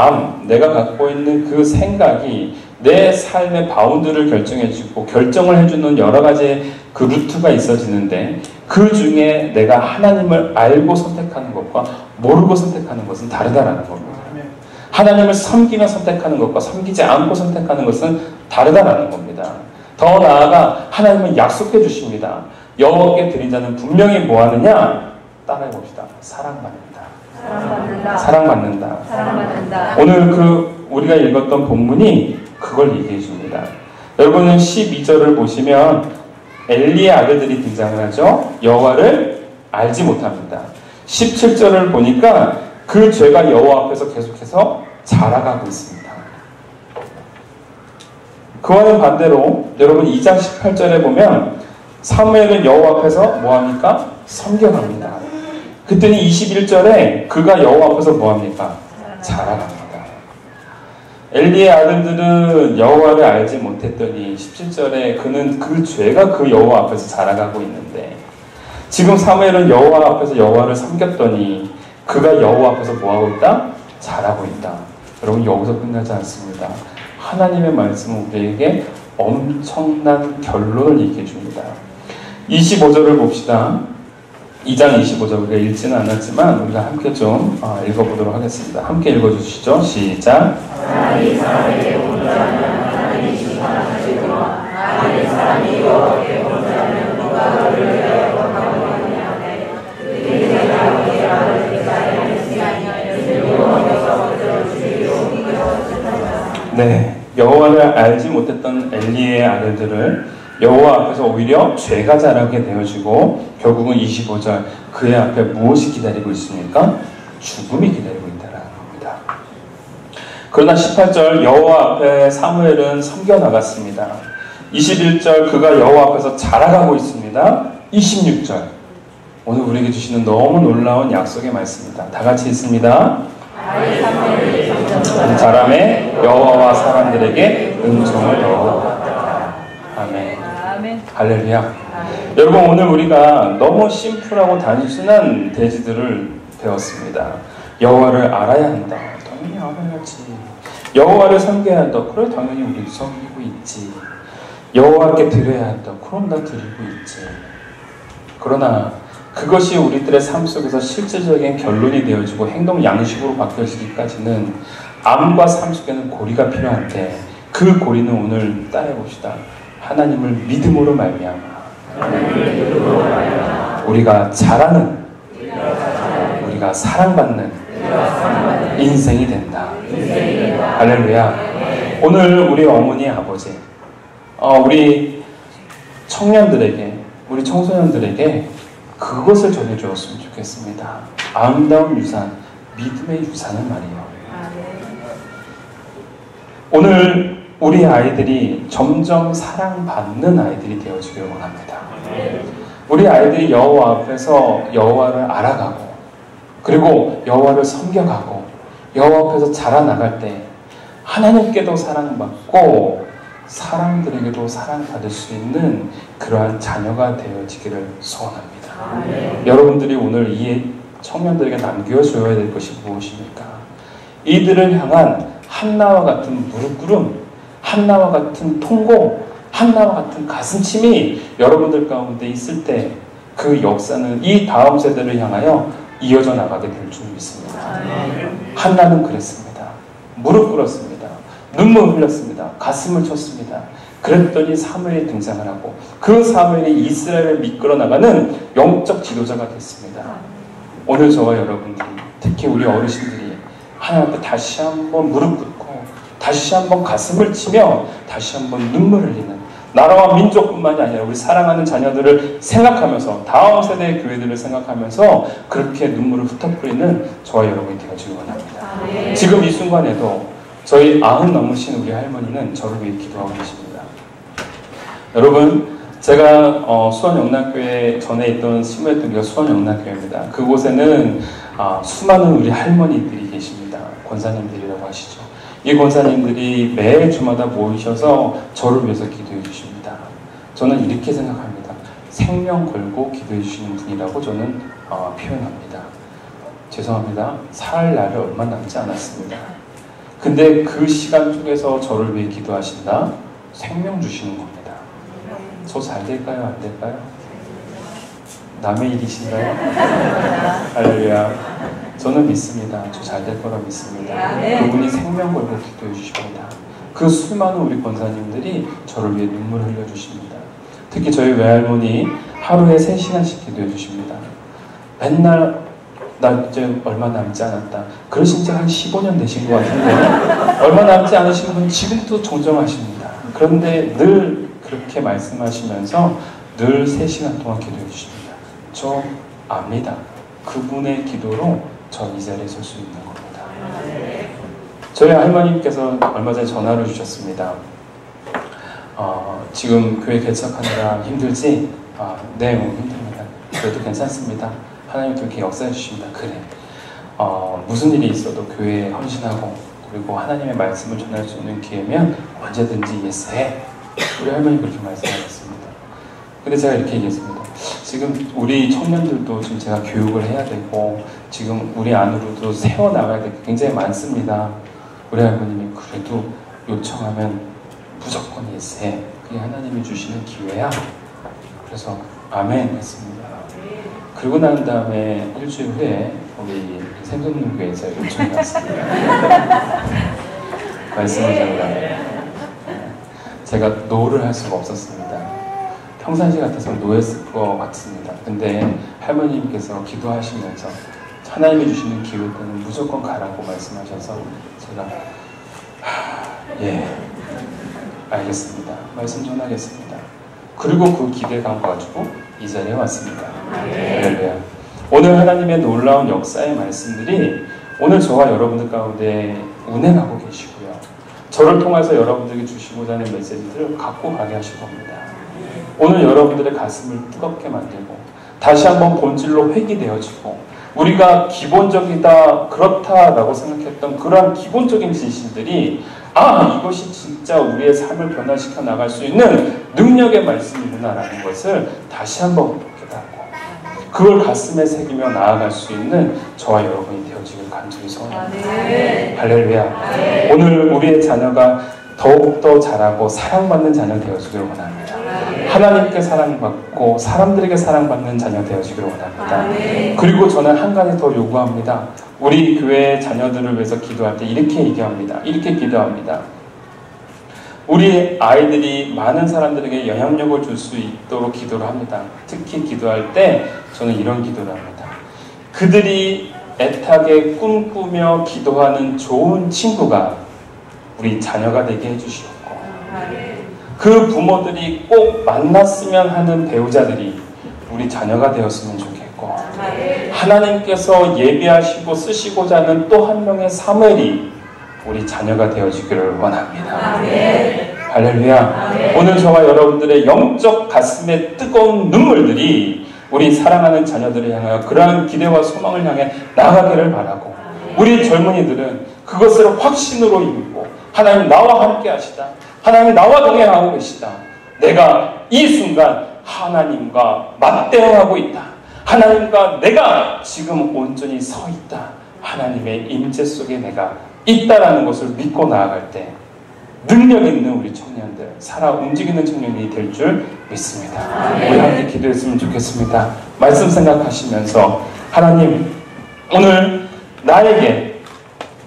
내가 갖고 있는 그 생각이 내 삶의 바운드를 결정해주고 결정을 해주는 여러 가지의 그 루트가 있어지는데, 그 중에 내가 하나님을 알고 선택하는 것과 모르고 선택하는 것은 다르다라는 겁니다. 하나님을 섬기며 선택하는 것과 섬기지 않고 선택하는 것은 다르다라는 겁니다. 더 나아가 하나님은 약속해 주십니다. 여호와께 드린 자는 분명히 뭐하느냐? 따라해 봅시다. 사랑받는다. 사랑받는다. 사랑받는다. 오늘 우리가 읽었던 본문이 그걸 얘기해 줍니다. 여러분은 12절을 보시면 엘리의 아들들이 등장을 하죠. 여호와를 알지 못합니다. 17절을 보니까 그 죄가 여호와 앞에서 계속해서 자라가고 있습니다. 그와는 반대로 여러분 2장 18절에 보면 사무엘은 여호와 앞에서 뭐합니까? 섬겨갑니다. 그랬더니 21절에 그가 여호와 앞에서 뭐합니까? 자라갑니다. 엘리의 아들들은 여호와를 알지 못했더니 17절에 그는 그 죄가 그 여호와 앞에서 자라가고 있는데, 지금 사무엘은 여호와 앞에서 여호와를 섬겼더니 그가 여호와 앞에서 뭐하고 있다? 자라고 있다. 여러분, 여기서 끝나지 않습니다. 하나님의 말씀은 우리에게 엄청난 결론을 얘기해 줍니다. 25절을 봅시다. 2장 25절 우리가 읽지는 않았지만 우리가 함께 좀 읽어보도록 하겠습니다. 함께 읽어주시죠. 시작. 하나님 사람에게 본자는 하나님이 심판하시고 하나님 사람이 여호와께 본자는 누가 그를 위하여 거룩하느냐 하되 그들이 아버지의 아들을 사랑했으니 아니하였으니 여호와께서 먼저 주시기로 믿으셨습니다. 네, 여호와를 알지 못했던 엘리의 아들들을 여호와 앞에서 오히려 죄가 자라게 되어지고, 결국은 25절 그의 앞에 무엇이 기다리고 있습니까? 죽음이 기다리고 있다는 겁니다. 그러나 18절 여호와 앞에 사무엘은 섬겨나갔습니다. 21절 그가 여호와 앞에서 자라가고 있습니다. 26절 오늘 우리에게 주시는 너무 놀라운 약속의 말씀입니다. 다 같이 읽습니다. 자람에 여호와와 사람들에게 은총을 넣었다. 아멘. 할렐루야. 아멘. 여러분, 오늘 우리가 너무 심플하고 단순한 대지들을 배웠습니다. 여호와를 알아야 한다. 당연히 알아야지. 여호와를 섬겨야 한다. 그래, 당연히 우리도 섬기고 있지. 여호와께 드려야 한다. 그럼 나 드리고 있지. 그러나 그것이 우리들의 삶 속에서 실질적인 결론이 되어지고 행동 양식으로 바뀌어지기까지는 암과 삶 속에는 고리가 필요한데, 그 고리는 오늘 따라해봅시다. 하나님을 믿음으로 말미암아 우리가 자라는, 우리가 사랑받는 인생이 된다. 할렐루야. 오늘 우리 어머니, 아버지, 우리 청년들에게, 우리 청소년들에게 그것을 전해주었으면 좋겠습니다. 아름다운 유산, 믿음의 유산을 말이에요. 오늘 우리 아이들이 점점 사랑받는 아이들이 되어지길 원합니다. 우리 아이들이 여호와 앞에서 여호와를 알아가고, 그리고 여호와를 섬겨가고, 여호와 앞에서 자라나갈 때 하나님께도 사랑받고 사람들에게도 사랑받을 수 있는 그러한 자녀가 되어지기를 소원합니다. 여러분들이 오늘 이 청년들에게 남겨줘야 될 것이 무엇입니까? 이들을 향한 한나와 같은 무릎 꿇음, 한나와 같은 통고, 한나와 같은 가슴침이 여러분들 가운데 있을 때 그 역사는 이 다음 세대를 향하여 이어져 나가게 될 줄 믿습니다. 한나는 그랬습니다. 무릎 꿇었습니다. 눈물 흘렸습니다. 가슴을 쳤습니다. 그랬더니 사무엘이 등장을 하고, 그 사무엘이 이스라엘을 이끌어 나가는 영적 지도자가 됐습니다. 오늘 저와 여러분들이, 특히 우리 어르신들이 하나님 앞에 다시 한번 무릎 꿇고 다시 한번 가슴을 치며 다시 한번 눈물을 흘리는, 나라와 민족뿐만이 아니라 우리 사랑하는 자녀들을 생각하면서, 다음 세대의 교회들을 생각하면서 그렇게 눈물을 흩어뿌리는 저와 여러분이 되어지길 원합니다. 지금 이 순간에도 저희 90 넘으신 우리 할머니는 저를 위해 기도하고 계십니다. 여러분, 제가 수원영락교회 전에 있던 신부했던 교회가 수원영락교회입니다. 그곳에는 수많은 우리 할머니들이 계십니다. 권사님들이라고 하시죠. 이 권사님들이 매 주마다 모이셔서 저를 위해서 기도해 주십니다. 저는 이렇게 생각합니다. 생명 걸고 기도해 주시는 분이라고 저는 표현합니다. 죄송합니다. 살 날이 얼마 남지 않았습니다. 근데 그 시간 쪽에서 저를 위해 기도하신다? 생명 주시는 겁니다. 저 잘 될까요? 안 될까요? 남의 일이신가요? 할렐루야. 저는 믿습니다. 저 잘 될 거라 믿습니다. 그분이 생명 걸고 기도해 주십니다. 그 수많은 우리 권사님들이 저를 위해 눈물 흘려주십니다. 특히 저희 외할머니 하루에 3시간씩 기도해 주십니다. 맨날 나 이제 얼마 남지 않았다. 그러신 지 한 15년 되신 것 같은데 얼마 남지 않으신 분 지금도 정정하십니다. 그런데 늘 그렇게 말씀하시면서 늘 3시간 동안 기도해 주십니다. 저 압니다. 그분의 기도로 저 이 자리에 설 수 있는 겁니다. 저희 할머님께서 얼마 전에 전화를 주셨습니다. 지금 교회 개척하느라 힘들지? 네, 힘듭니다. 그래도 괜찮습니다. 하나님 그렇게 역사해 주십니다. 그래. 무슨 일이 있어도 교회에 헌신하고 그리고 하나님의 말씀을 전할 수 있는 기회면 언제든지 예스해. 우리 할머니 그렇게 말씀하셨습니다. 근데 제가 이렇게 얘기했습니다. 지금 우리 청년들도 지금 제가 교육을 해야 되고 지금 우리 안으로도 세워나가야 될 게 굉장히 많습니다. 우리 할머님이 그래도 요청하면 무조건 예스해. 그게 하나님이 주시는 기회야. 그래서 아멘 했습니다. 그러고 난 다음에 일주일 후에 우리 생존교회에서 요청이 왔습니다. 말씀을 전하면 제가 노를 할 수가 없었습니다. 평상시 같아서 노했을 것 같습니다. 근데 할머님께서 기도하시면서 하나님이 주시는 기회 때는 무조건 가라고 말씀하셔서 제가 예 알겠습니다. 말씀 전하겠습니다. 그리고 그 기대감 가지고 이 자리에 왔습니다. 할렐루야. 오늘 하나님의 놀라운 역사의 말씀들이 오늘 저와 여러분들 가운데 운행하고 계시고요. 저를 통해서 여러분들에게 주시고자 하는 메시지들을 갖고 가게 하실 겁니다. 오늘 여러분들의 가슴을 뜨겁게 만들고 다시 한번 본질로 회귀되어지고 우리가 기본적이다 그렇다라고 생각했던 그러한 기본적인 진실들이 이것이 진짜 우리의 삶을 변화시켜 나갈 수 있는 능력의 말씀이구나라는 것을 다시 한번 깨닫고 그걸 가슴에 새기며 나아갈 수 있는 저와 여러분이 되어지길 간절히 소원합니다. 할렐루야. 오늘 우리의 자녀가 더욱더 자라고 사랑받는 자녀 되어지길 원합니다. 하나님께 사랑받고 사람들에게 사랑받는 자녀 되어지길 원합니다. 그리고 저는 한 가지 더 요구합니다. 우리 교회 자녀들을 위해서 기도할 때 이렇게 얘기합니다. 이렇게 기도합니다. 우리 아이들이 많은 사람들에게 영향력을 줄 수 있도록 기도를 합니다. 특히 기도할 때 저는 이런 기도를 합니다. 그들이 애타게 꿈꾸며 기도하는 좋은 친구가 우리 자녀가 되게 해주시옵고 그 부모들이 꼭 만났으면 하는 배우자들이 우리 자녀가 되었으면 좋겠고 하나님께서 예비하시고 쓰시고자 하는 또 한 명의 사무엘이 우리 자녀가 되어지기를 원합니다. 할렐루야. 오늘 저와 여러분들의 영적 가슴의 뜨거운 눈물들이 우리 사랑하는 자녀들을 향하여 그러한 기대와 소망을 향해 나가기를 바라고 우리 젊은이들은 그것을 확신으로 입고 하나님 나와 함께 하시다. 하나님이 나와 동행하고 계시다. 내가 이 순간 하나님과 맞대응하고 있다. 하나님과 내가 지금 온전히 서 있다. 하나님의 임재 속에 내가 있다라는 것을 믿고 나아갈 때 능력 있는 우리 청년들, 살아 움직이는 청년이 될 줄 믿습니다. 우리 함께 기도했으면 좋겠습니다. 말씀 생각하시면서 하나님 오늘 나에게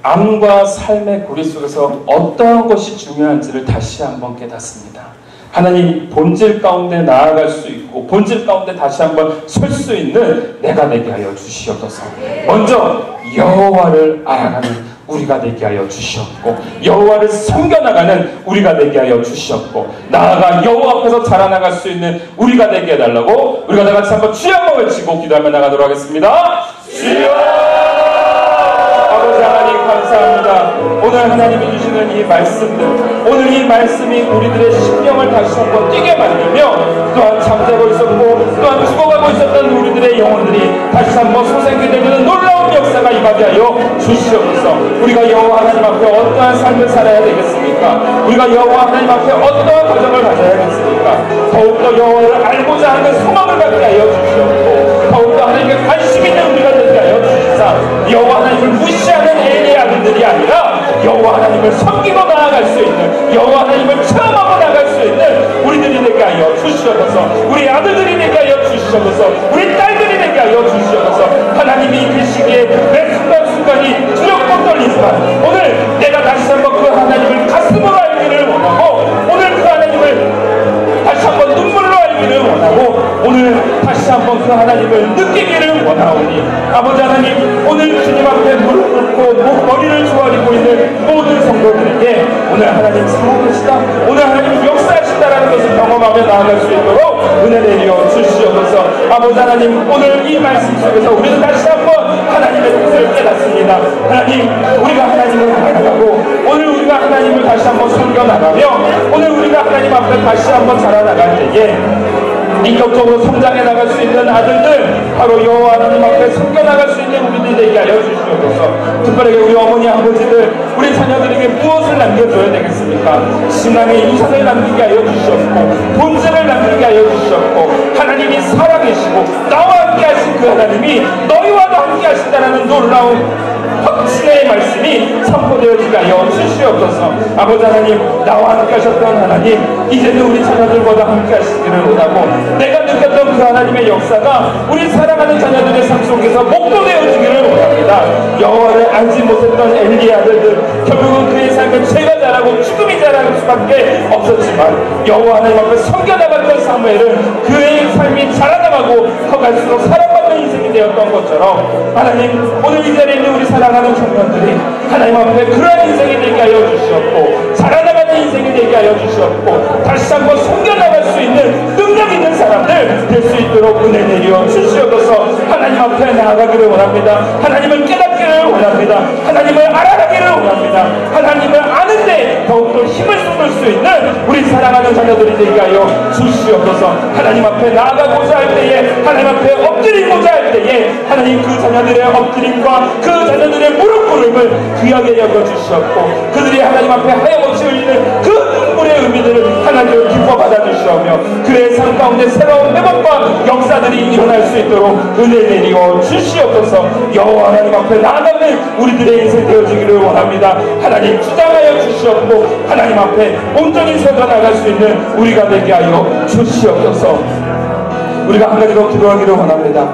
암과 삶의 고리 속에서 어떠한 것이 중요한지를 다시 한번 깨닫습니다. 하나님 본질 가운데 나아갈 수 있고 본질 가운데 다시 한번 설 수 있는 내가 되게 하여 주시옵소서. 먼저 여호와를 알아가는 우리가 되게 하여 주시옵고 여호와를 섬겨나가는 우리가 되게 하여 주시옵고 나아가 여호와 앞에서 자라나갈 수 있는 우리가 되게 해달라고 우리가 다 같이 한번 주여 한번 외치고 기도하며 나가도록 하겠습니다. 주여! 하나님 감사합니다. 오늘 하나님이 주시는 이 말씀들 오늘 이 말씀이 우리들의 심령을 다시 한번 뛰게 만들며 또한 잠자고 있었고 또한 죽어가고 있었던 우리들의 영혼들이 다시 한번 소생케 되는 놀라운 역사가 임하게 하여 주시옵소서. 우리가 여호와 하나님 앞에 어떠한 삶을 살아야 되겠습니까? 우리가 여호와 하나님 앞에 어떠한 가정을 가져야 되겠습니까? 더욱더 여호와를 알고자 하는 소망을 갖게 하여 주시옵고 더욱더 하나님께 관심 있는 우리가 되게 하여 주시사 여호와 하나님을 무시하는 엘리의 아들들이 아니라 여호와 하나님을 섬기고 나아갈 수 있는, 여호와 하나님을 체험하고 나아갈 수 있는 우리들이 되게 하여 주시옵소서. 우리 아들들이 되게 하여 주시옵소서. 우리 딸들이 되게 하여 주시옵소서. 하나님이 그 시기에 매 순간순간이 두렵고 떨리지만 오늘 내가 다시 한번 그 하나님을 가슴으로 알기를 원하고, 오늘 그 하나님을 다시 한번 눈물로 알기를 원하고, 오늘 다시 한번 그 하나님을 느끼기를 원하오니 아버지 하나님, 오늘 주님 앞에 무릎 꿇고 머리를 조아리고 있는 모든 성도들에게 오늘 하나님 살아계시다, 오늘 하나님 역사하신다라는 것을 경험하며 나아갈 수 있도록 은혜 내려 주시옵소서. 아버지 하나님, 오늘 이 말씀 속에서 우리는 다시 한번 하나님의 뜻을 깨닫습니다. 하나님, 우리가 하나님을 알아가고 오늘 우리가 하나님을 다시 한번 섬겨나가며 오늘 우리가 하나님 앞에 다시 한번 자라나갈 때에 인격적으로 성장해 나갈 수 있는 아들들, 바로 여호와 하나님 앞에 섬겨나갈 수 있는 우리들이 되게 하여 주시옵소서. 특별하게 우리 어머니 아버지들, 우리 자녀들에게 무엇을 남겨줘야 되겠습니까? 신앙의 유산을 남기게 하여 주시옵고, 본질을 남기게 하여 주시옵고, 하나님이 살아계시고 나와 함께 하신 그 하나님이 너희와도 함께 하신다는 놀라운 확신의 말씀이 선포되어지게 하여 주시옵소서. 아버지 하나님, 나와 함께 하셨던 하나님, 이제는 우리 자녀들보다 함께 하시기를 원하고, 내가 느꼈던 그 하나님의 역사가 우리 사랑하는 자녀들의 삶 속에서 목도되어지기를 원합니다. 여호와를 알지 못했던 엘리의 아들들, 결국은 그의 삶에 죄가 자라고 죽음이 자라는 수밖에 없었지만 여호와 하나님 앞에 섬겨나갔던 사무엘은 그의 삶이 자라나가고 커갈수록 사랑받는 인생이 되었던 것처럼, 하나님, 오늘 이 자리에 있는 우리 사랑하는 청년들이 하나님 앞에 그러한 인생이 되게 하여 주시옵고, 자라나가는 인생이 되게 하여 주시옵고, 다시 한번 섬겨나갈 수 있는 능력 있는 사람들 될 수 있도록 은혜 내려 주시옵소서. 하나님 앞에 나아가기를 원합니다. 하나님을 깨닫기를 원합니다. 하나님을 알아가기를 원합니다. 하나님을 아는데 더욱더 힘을 쏟을 수 있는 우리 사랑하는 자녀들이 되게 하여 주시옵소서. 하나님 앞에 나아가고자 할 때에, 하나님 앞에 엎드리고자 할 때에 하나님 그 자녀들의 엎드림과 그 자녀들의 무릎 꿇음을 귀하게 여겨주시옵고, 그들이 하나님 앞에 하염없이 흘리는 그 눈물의 의미들을 하나님을 기뻐 받아주시오며, 그의 삶 가운데 새로운 회복과 역사들이 일어날 수 있도록 은혜 내리어 주시옵소서. 여호와 하나님 앞에 나아가는 우리들의 인생 되어지기를 원합니다. 하나님 주장하여 주시옵고, 하나님 앞에 온전히 서가 나갈 수 있는 우리가 되게 하여 주시옵소서. 우리가 한 가지 더 기도하기를 원합니다.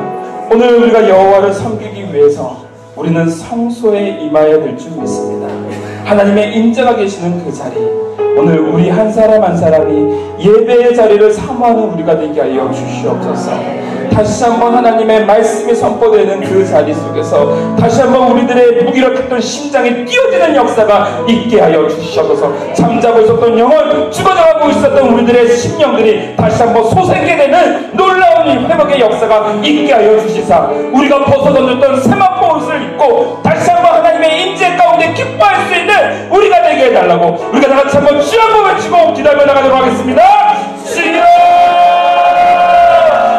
오늘 우리가 여호와를 섬기기 위해서 우리는 성소에 임하여야 될 줄 믿습니다. 하나님의 임재가 계시는 그 자리, 오늘 우리 한 사람 한 사람이 예배의 자리를 사모하는 우리가 되게 하여 주시옵소서. 다시 한번 하나님의 말씀이 선포되는 그 자리 속에서 다시 한번 우리들의 무기력했던 심장이 뛰어지는 역사가 있게 하여 주시옵소서. 잠자고 있었던 영혼, 죽어나가고 있었던 우리들의 심령들이 다시 한번 솟게 되는 놀라운 회복의 역사가 있게 하여 주시사, 우리가 벗어던졌던 세마포 옷을 입고 다시 한번 하나님의 임재 가운데 기뻐할 수 있는 우리가 되게 해달라고, 우리가 다같이 한번 주여 한번 외치고 기다려 나가도록 하겠습니다. 주여!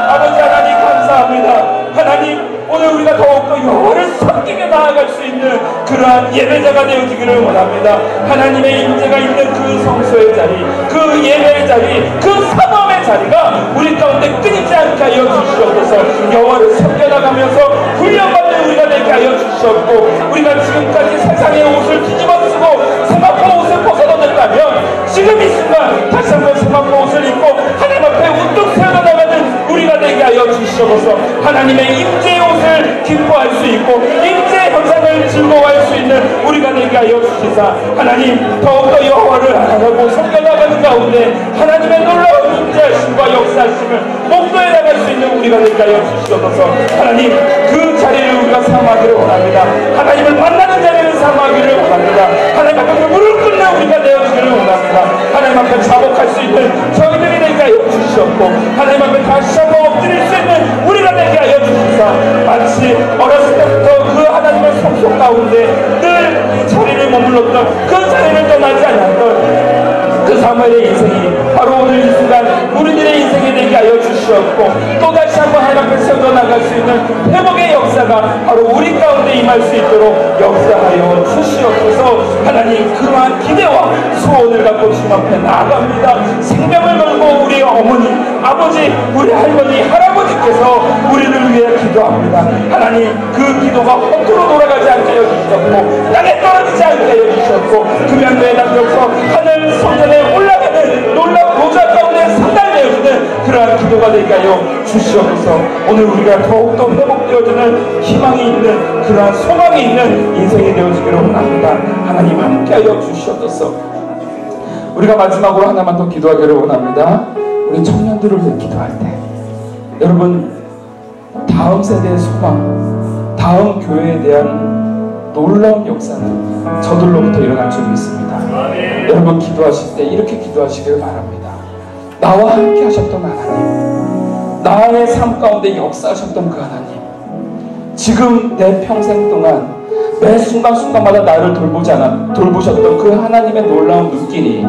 아버지 하나님 감사합니다. 하나님, 오늘 우리가 더욱더 여호와를 섬기며 나아갈 수 있는 그러한 예배자가 되어지기를 원합니다. 하나님의 임재가 있는 그 성소의 자리, 그 예배의 자리, 그 사모의 자리가 우리 가운데 끊이지 않게 하여 주시옵소서. 여호와를 섬겨나가면서 훈련받는 우리가 되게 하여 주시옵고, 우리가 지금까지 세상의 옷을 뒤집어쓰고 세마포 옷을 벗어던졌다면 지금 이 순간 다시 한번 세마포 옷을 입고 하나님 앞에 우뚝 세워나가는 우리가 되게 하여 주시옵소서. 하나님의 임재의 옷을 기뻐할 수 있고 임재의 현상을 즐거워할 수 있는 우리가 되게 하여 주시사, 하나님 더욱더 여호와를 알아가고 섬겨나가는 가운데 하나님의 놀라운 임재하심과 역사하심을 목도해 나갈 수 있는 우리가 되게 하여 주시옵소서. 하나님, 그 자리를 우리가 사모하기를 원합니다. 하나님을 만나는 자리를 사모하기를 원합니다. 하나님 앞에 무릎 꿇는 우리가 되어지기를 원합니다. 하나님 앞에 자복할 수 있는 저희들이 되게 하여 주시옵고, 하나님 앞에 다시 한번 엎드릴 수 있는 우리가 되게 하여 주시사, 마치 어렸을 때부터 그 하나님의 성소 가운데 늘 이 자리를 머물렀던 그 자리를 떠나지 않았던 그 사무엘의 인생이 바로 오늘 이 순간 우리들의 인생에 되게 하여 주시옵고 또다시 한번 하나님 앞에 세워나갈 수 있는 회복의 역사가 바로 우리 가운데 임할 수 있도록 역사하여 주시옵소서. 하나님, 그러한 기대와 소원을 갖고 주님 앞에 나아갑니다. 생명을 걸고 우리 어머니, 아버지, 우리 할머니, 할아버지께서 우리를 위해 기도합니다. 하나님, 그 기도가 헛으로 돌아가지 않게 해주셨고 땅에 떨어지지 않게 해주셨고 금연도에 남겨서 하늘 성전에 올라가는 놀라운 보좌 가운데 상달되어지는 그러한 기도가 되게 하여 주시옵소서. 오늘 우리가 더욱더 회복되어지는 희망이 있는 그러한 소망이 있는 인생이 되어지기를 원합니다. 하나님 함께하여 주시옵소서. 우리가 마지막으로 하나만 더 기도하기를 원합니다. 우리 청년들을 위해 기도할 때 여러분, 다음 세대의 소망, 다음 교회에 대한 놀라운 역사는 저들로부터 일어날 줄 믿습니다. 여러분, 기도하실 때 이렇게 기도하시길 바랍니다. 나와 함께 하셨던 하나님, 나의 삶 가운데 역사하셨던 그 하나님, 지금 내 평생 동안 매 순간순간마다 나를 돌보셨던 그 하나님의 놀라운 눈길이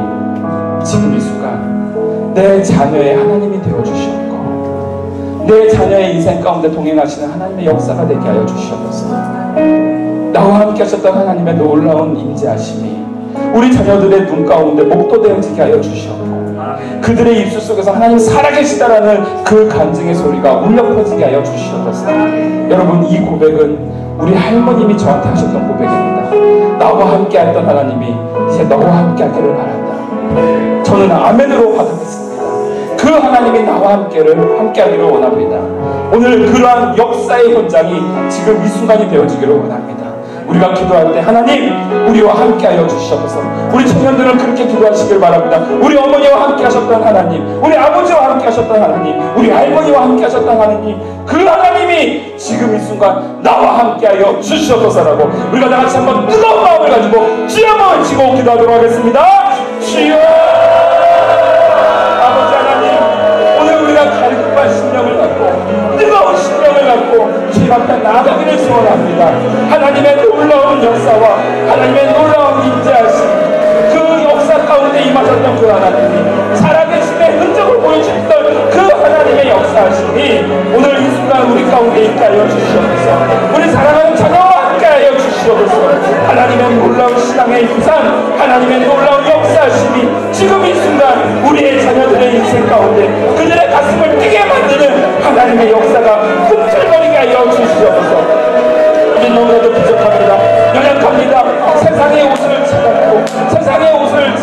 지금 이 순간 내 자녀의 하나님이 되어주시옵고 내 자녀의 인생 가운데 동행하시는 하나님의 역사가 되게 하여 주시옵소서. 나와 함께 하셨던 하나님의 놀라운 임재하심이 우리 자녀들의 눈 가운데 목도되어지게 하여 주시옵고 그들의 입술 속에서 하나님 살아계시다라는 그 간증의 소리가 울려 퍼지게 하여 주시옵소서. 여러분, 이 고백은 우리 할머님이 저한테 하셨던 고백입니다. 나와 함께 했던 하나님이 이제 너와 함께 하기를 바란다. 저는 아멘으로 받아듣습니다. 그 하나님이 나와 함께 하기를 원합니다. 오늘 그러한 역사의 현장이 지금 이 순간이 되어지기를 원합니다. 우리가 기도할 때 하나님, 우리와 함께 하여 주시옵소서. 우리 청년들은 그렇게 기도하시길 바랍니다. 우리 어머니와 함께 하셨던 하나님, 우리 아버지와 함께 하셨던 하나님, 우리 할머니와 함께 하셨던 하나님, 그 하나님이 지금 이 순간 나와 함께 하여 주시옵소서라고 우리가 다 같이 한번 뜨거운 마음을 가지고 주여 한번 외치고 기도하도록 하겠습니다. 주여! 아버지 하나님, 오늘 우리가 갈급한 심령을 갖고 뜨거운 심령을 갖고 주님 앞에 나아가기를 소원합니다. 하나님의 놀라운 역사와 하나님의 놀라운 임재하심, 그 역사 가운데 임하셨던 그 하나님이 살아계심의 흔적을 보여주셨던 그 하나님의 역사하심이 오늘 이 순간 우리 가운데 있게 하여 주시옵소서. 우리 사랑하는 자녀와 함께 하여 주시옵소서. 하나님의 놀라운 신앙의 유산, 하나님의 놀라운 역사하심이 지금 이 순간 우리의 자녀들의 인생 가운데 그들의 가슴을 뛰게 만드는 하나님의 역사가 꿈틀거리게 하여 주시옵소서. 우리는 너무나도 부족합니다. 연약합니다. 세상의 옷을 찾았고 세상의 옷을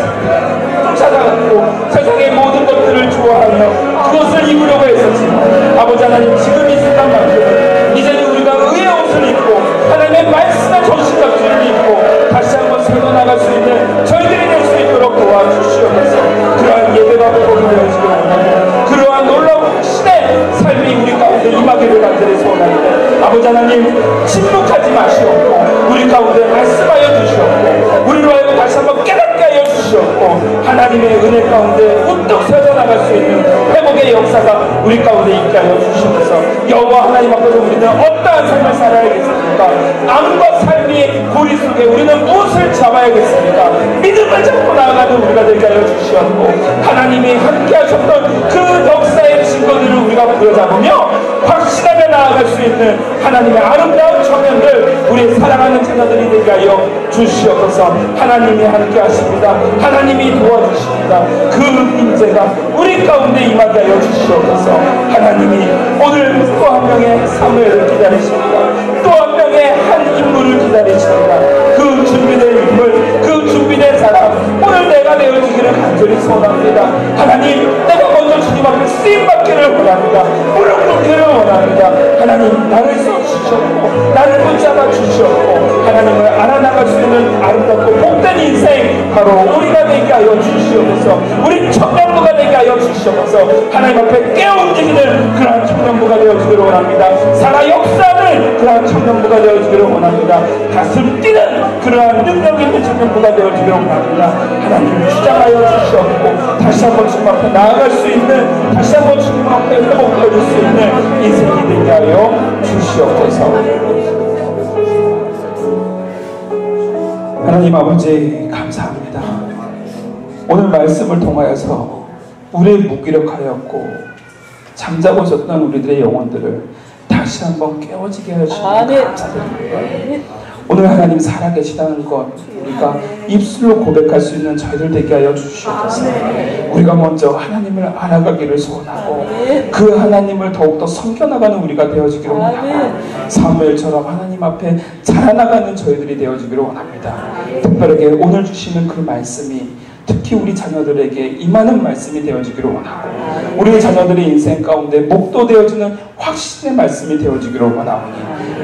쫓아가고 세상의 모든 것들을 좋아하며 그것을 입으려고 했었지만 아버지 하나님, 지금 이 순간만큼은 이제는 우리가 의의 옷을 입고 하나님의 말씀의 전신갑주를 입고 다시 한번 새로 나갈 수 있는 저희들이 될 수 있도록 도와주시옵소서. 그러한 예배가 복음이 되어지기를 원하며 그러한 놀라운 확신의 삶이 우리 가운데 임하기를 간절히 소원하는데 아버지 하나님, 침묵하지 마시옵고 우리 가운데 말씀하여 주시옵고 우리로 하여금 다시 한번 깨닫게 하여 주시옵고 하나님의 은혜 가운데 우뚝 세워 나갈 수 있는 회복의 역사가 우리 가운데 있게 하여 주시옵소서. 여호와 하나님 앞에서 우리는 어떠한 삶을 살아야겠습니까? 암과 삶이 고리 속에 우리는 무엇을 잡아야겠습니까? 믿음을 잡고 나아가는 우리가 되게 하여 주시옵고 하나님이 함께 하셨던 그 역사의 증거들을 우리가 부여잡으며 확신하며 나아갈 수 있는 하나님의 아름다운 청년들, 우리 사랑하는 자녀들이 되게 하여 주시옵소서. 하나님이 함께 하십니다. 하나님이 도와주십니다. 그 임재가 우리 가운데 임하게 하여 주시옵소서. 하나님이 오늘 또 한 명의 사무엘을 기다리십니다. 또 한 명의 한 인물을 기다리십니다. 그 준비된 인물, 그 준비된 사람, 오늘 내가 되어지기를 간절히 소원합니다. 하나님, 내가 먼저 주님 앞에 쓰임받기를 원합니다. 무릎 꿇기를 원합니다. 하나님, 나를 써주셨고 나를 붙잡아 주셨고 하나님을 알아나갈 수 있는 아름답고 복된 인생, 바로 우리가 되게 하여 주시옵소서. 우리 청년부가 되게 하여 주시옵소서. 하나님 앞에 깨어 움직이는 그러한 청년부가 되어주기를 원합니다. 살아 역사하는 그러한 청년부가 되어주기를 원합니다. 가슴 뛰는 그러한 능력 있는 청년부가 되어주기를 원합니다. 하나님 주장하여 주시옵고 다시 한번 주님 앞에 나아갈 수 있는, 다시 한번 주님 앞에 회복되어줄 수 있는 인생이 되게 하여 주시옵소서. 하나님 아버지, 감사합니다. 오늘 말씀을 통하여서 우리의 무기력하였고 잠자고 있었던 우리들의 영혼들을 다시 한번 깨워지게 하시는 감사드립니다. 오늘 하나님 살아계시다는 것 우리가 입술로 고백할 수 있는 저희들 되게 하여 주시옵소서. 우리가 먼저 하나님을 알아가기를 소원하고 그 하나님을 더욱더 섬겨나가는 우리가 되어지기를 원하고 사무엘처럼 하나님 앞에 자라나가는 저희들이 되어지기를 원합니다. 특별하게 오늘 주시는 그 말씀이 특히 우리 자녀들에게 임하는 말씀이 되어지기를 원하고 우리 자녀들의 인생 가운데 목도되어지는 확신의 말씀이 되어지기를 원하오니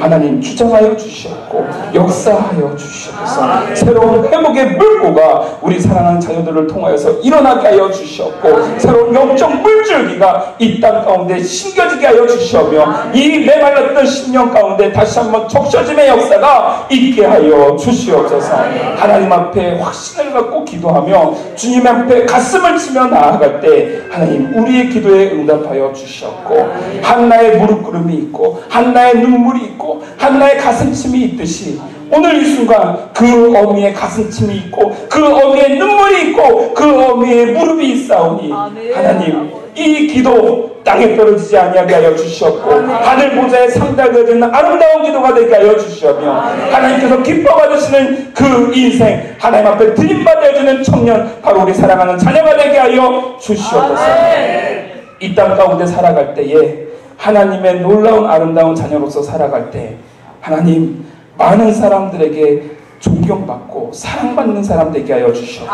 하나님 주장하여 주시옵고 역사하여 주시옵소서. 새로운 회복의 물고가 우리 사랑하는 자녀들을 통하여서 일어나게 하여 주시옵고 새로운 영적 물줄기가 이 땅 가운데 심겨지게 하여 주시오며 이 메말랐던 심령 가운데 다시 한번 적셔짐의 역사가 있게 하여 주시옵소서. 하나님 앞에 확신을 갖고 기도하며 주님 앞에 가슴을 치며 나아갈 때 하나님 우리의 기도에 응답하여 주시옵고 한나의 무릎 꿇음이 있고 한나의 눈물이 있고 한나의 가슴침이 있듯이 오늘 이 순간 그 어미의 가슴침이 있고 그 어미의 눈물이 있고 그 어미의 무릎이 있사오니 하나님 이 기도 땅에 떨어지지 아니하게 하여 주시옵고 하늘 보좌에 상달되어지는 아름다운 기도가 되게 하여 주시오며 하나님께서 기뻐 받으시는 그 인생 하나님 앞에 드림받아주는 청년 바로 우리 사랑하는 자녀가 되게 하여 주시옵소서. 이 땅 가운데 살아갈 때에 하나님의 놀라운 아름다운 자녀로서 살아갈 때 하나님 많은 사람들에게 존경받고 사랑받는 사람 되게 하여 주시옵고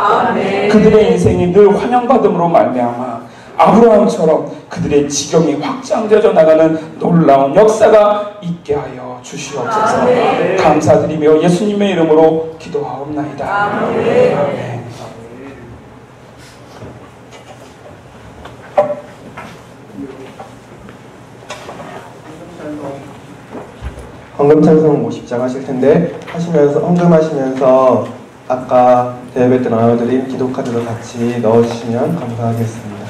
그들의 인생이 늘 환영받음으로 말미암아 아브라함처럼 그들의 지경이 확장되어져 나가는 놀라운 역사가 있게 하여 주시옵소서. 감사드리며 예수님의 이름으로 기도하옵나이다. 아멘. 헌금찬송 50장 하실 텐데 하시면서 헌금하시면서 아까 대회때 나눠드린 기도카드도 같이 넣어주시면 감사하겠습니다.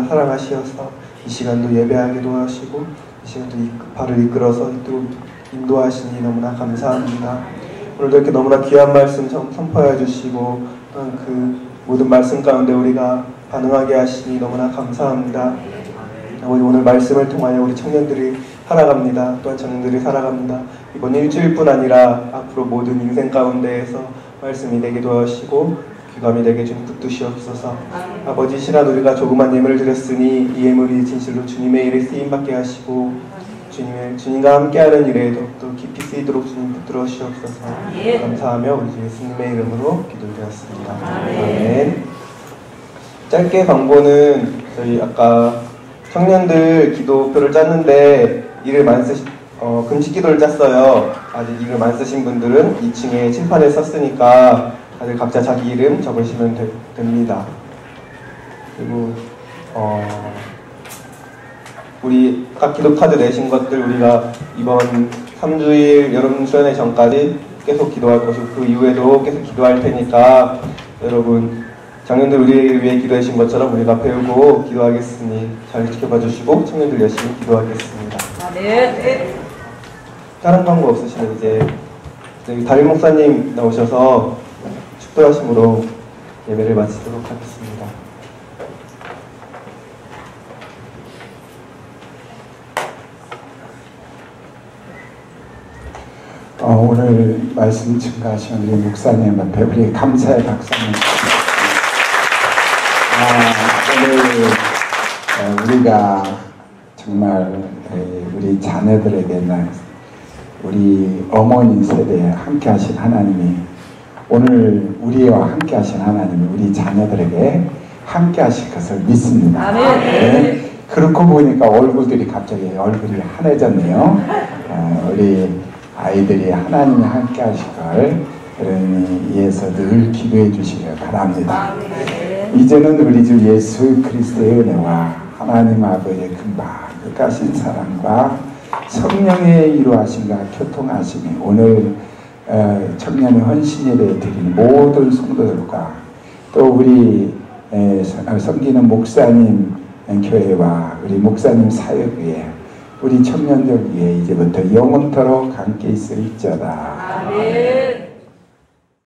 사랑하시어서 이 시간도 예배하기도 하시고 이 시간도 발을 이끌어서 또 인도하시니 너무나 감사합니다. 오늘도 이렇게 너무나 귀한 말씀 선포해 주시고 그 모든 말씀 가운데 우리가 반응하게 하시니 너무나 감사합니다. 아버지 오늘 말씀을 통하여 우리 청년들이 살아갑니다. 또한 청년들이 살아갑니다. 이번 일주일뿐 아니라 앞으로 모든 인생 가운데에서 말씀이 되게 도와주시고 귀감이 되게 좀 붙드시옵소서. 아버지 시간 우리가 조그만 예물을 드렸으니 이 예물이 진실로 주님의 일에 쓰임받게 하시고 주님과 함께하는 일에 더욱더 깊이 쓰이도록 주님 붙들어 주시옵소서. 감사하며 우리 주 예수님의 이름으로 기도드렸습니다. 아멘. 짧게 광고는 저희 아까 청년들 기도표를 짰는데 금식 기도를 짰어요. 아직 이름 안 쓰신 분들은 2층에 칠판에 썼으니까 다들 각자 자기 이름 적으시면 됩니다. 그리고 우리 아까 기도카드 내신 것들 우리가 이번 3주일 여름 수련회 전까지 계속 기도할 것이고 그 이후에도 계속 기도할 테니까 여러분 장년들 우리를 위해 기도해 주신 것처럼 우리가 배우고 기도하겠으니 잘 지켜봐 주시고 청년들 열심히 기도하겠습니다. 네. 다른 광고 없으시면 이제 담임 목사님 나오셔서 축도하심으로 예배를 마치도록 하겠습니다. 오늘 말씀 증가하신 우리 목사님 앞에 우리 감사의 박수 한번 오늘 우리가 정말 우리 자녀들에게는 우리 어머니 세대에 함께 하신 하나님이 오늘 우리와 함께 하신 하나님이 우리 자녀들에게 함께 하실 것을 믿습니다. 네. 그렇고 보니까 얼굴이 환해졌네요. 우리 아이들이 하나님이 함께 하실 걸 그러니 위해서 늘 기도해 주시길 바랍니다. 이제는 우리 주 예수 그리스도의 은혜와 하나님 아버지의 극가신 사랑과 성령의 이루하심과 교통하심이 오늘 청년의 헌신예배 드린 모든 성도들과 또 우리 섬기는 목사님 교회와 우리 목사님 사역 위에 우리 청년들 위해 이제부터 영원토록 함께 있을지어다. 아멘.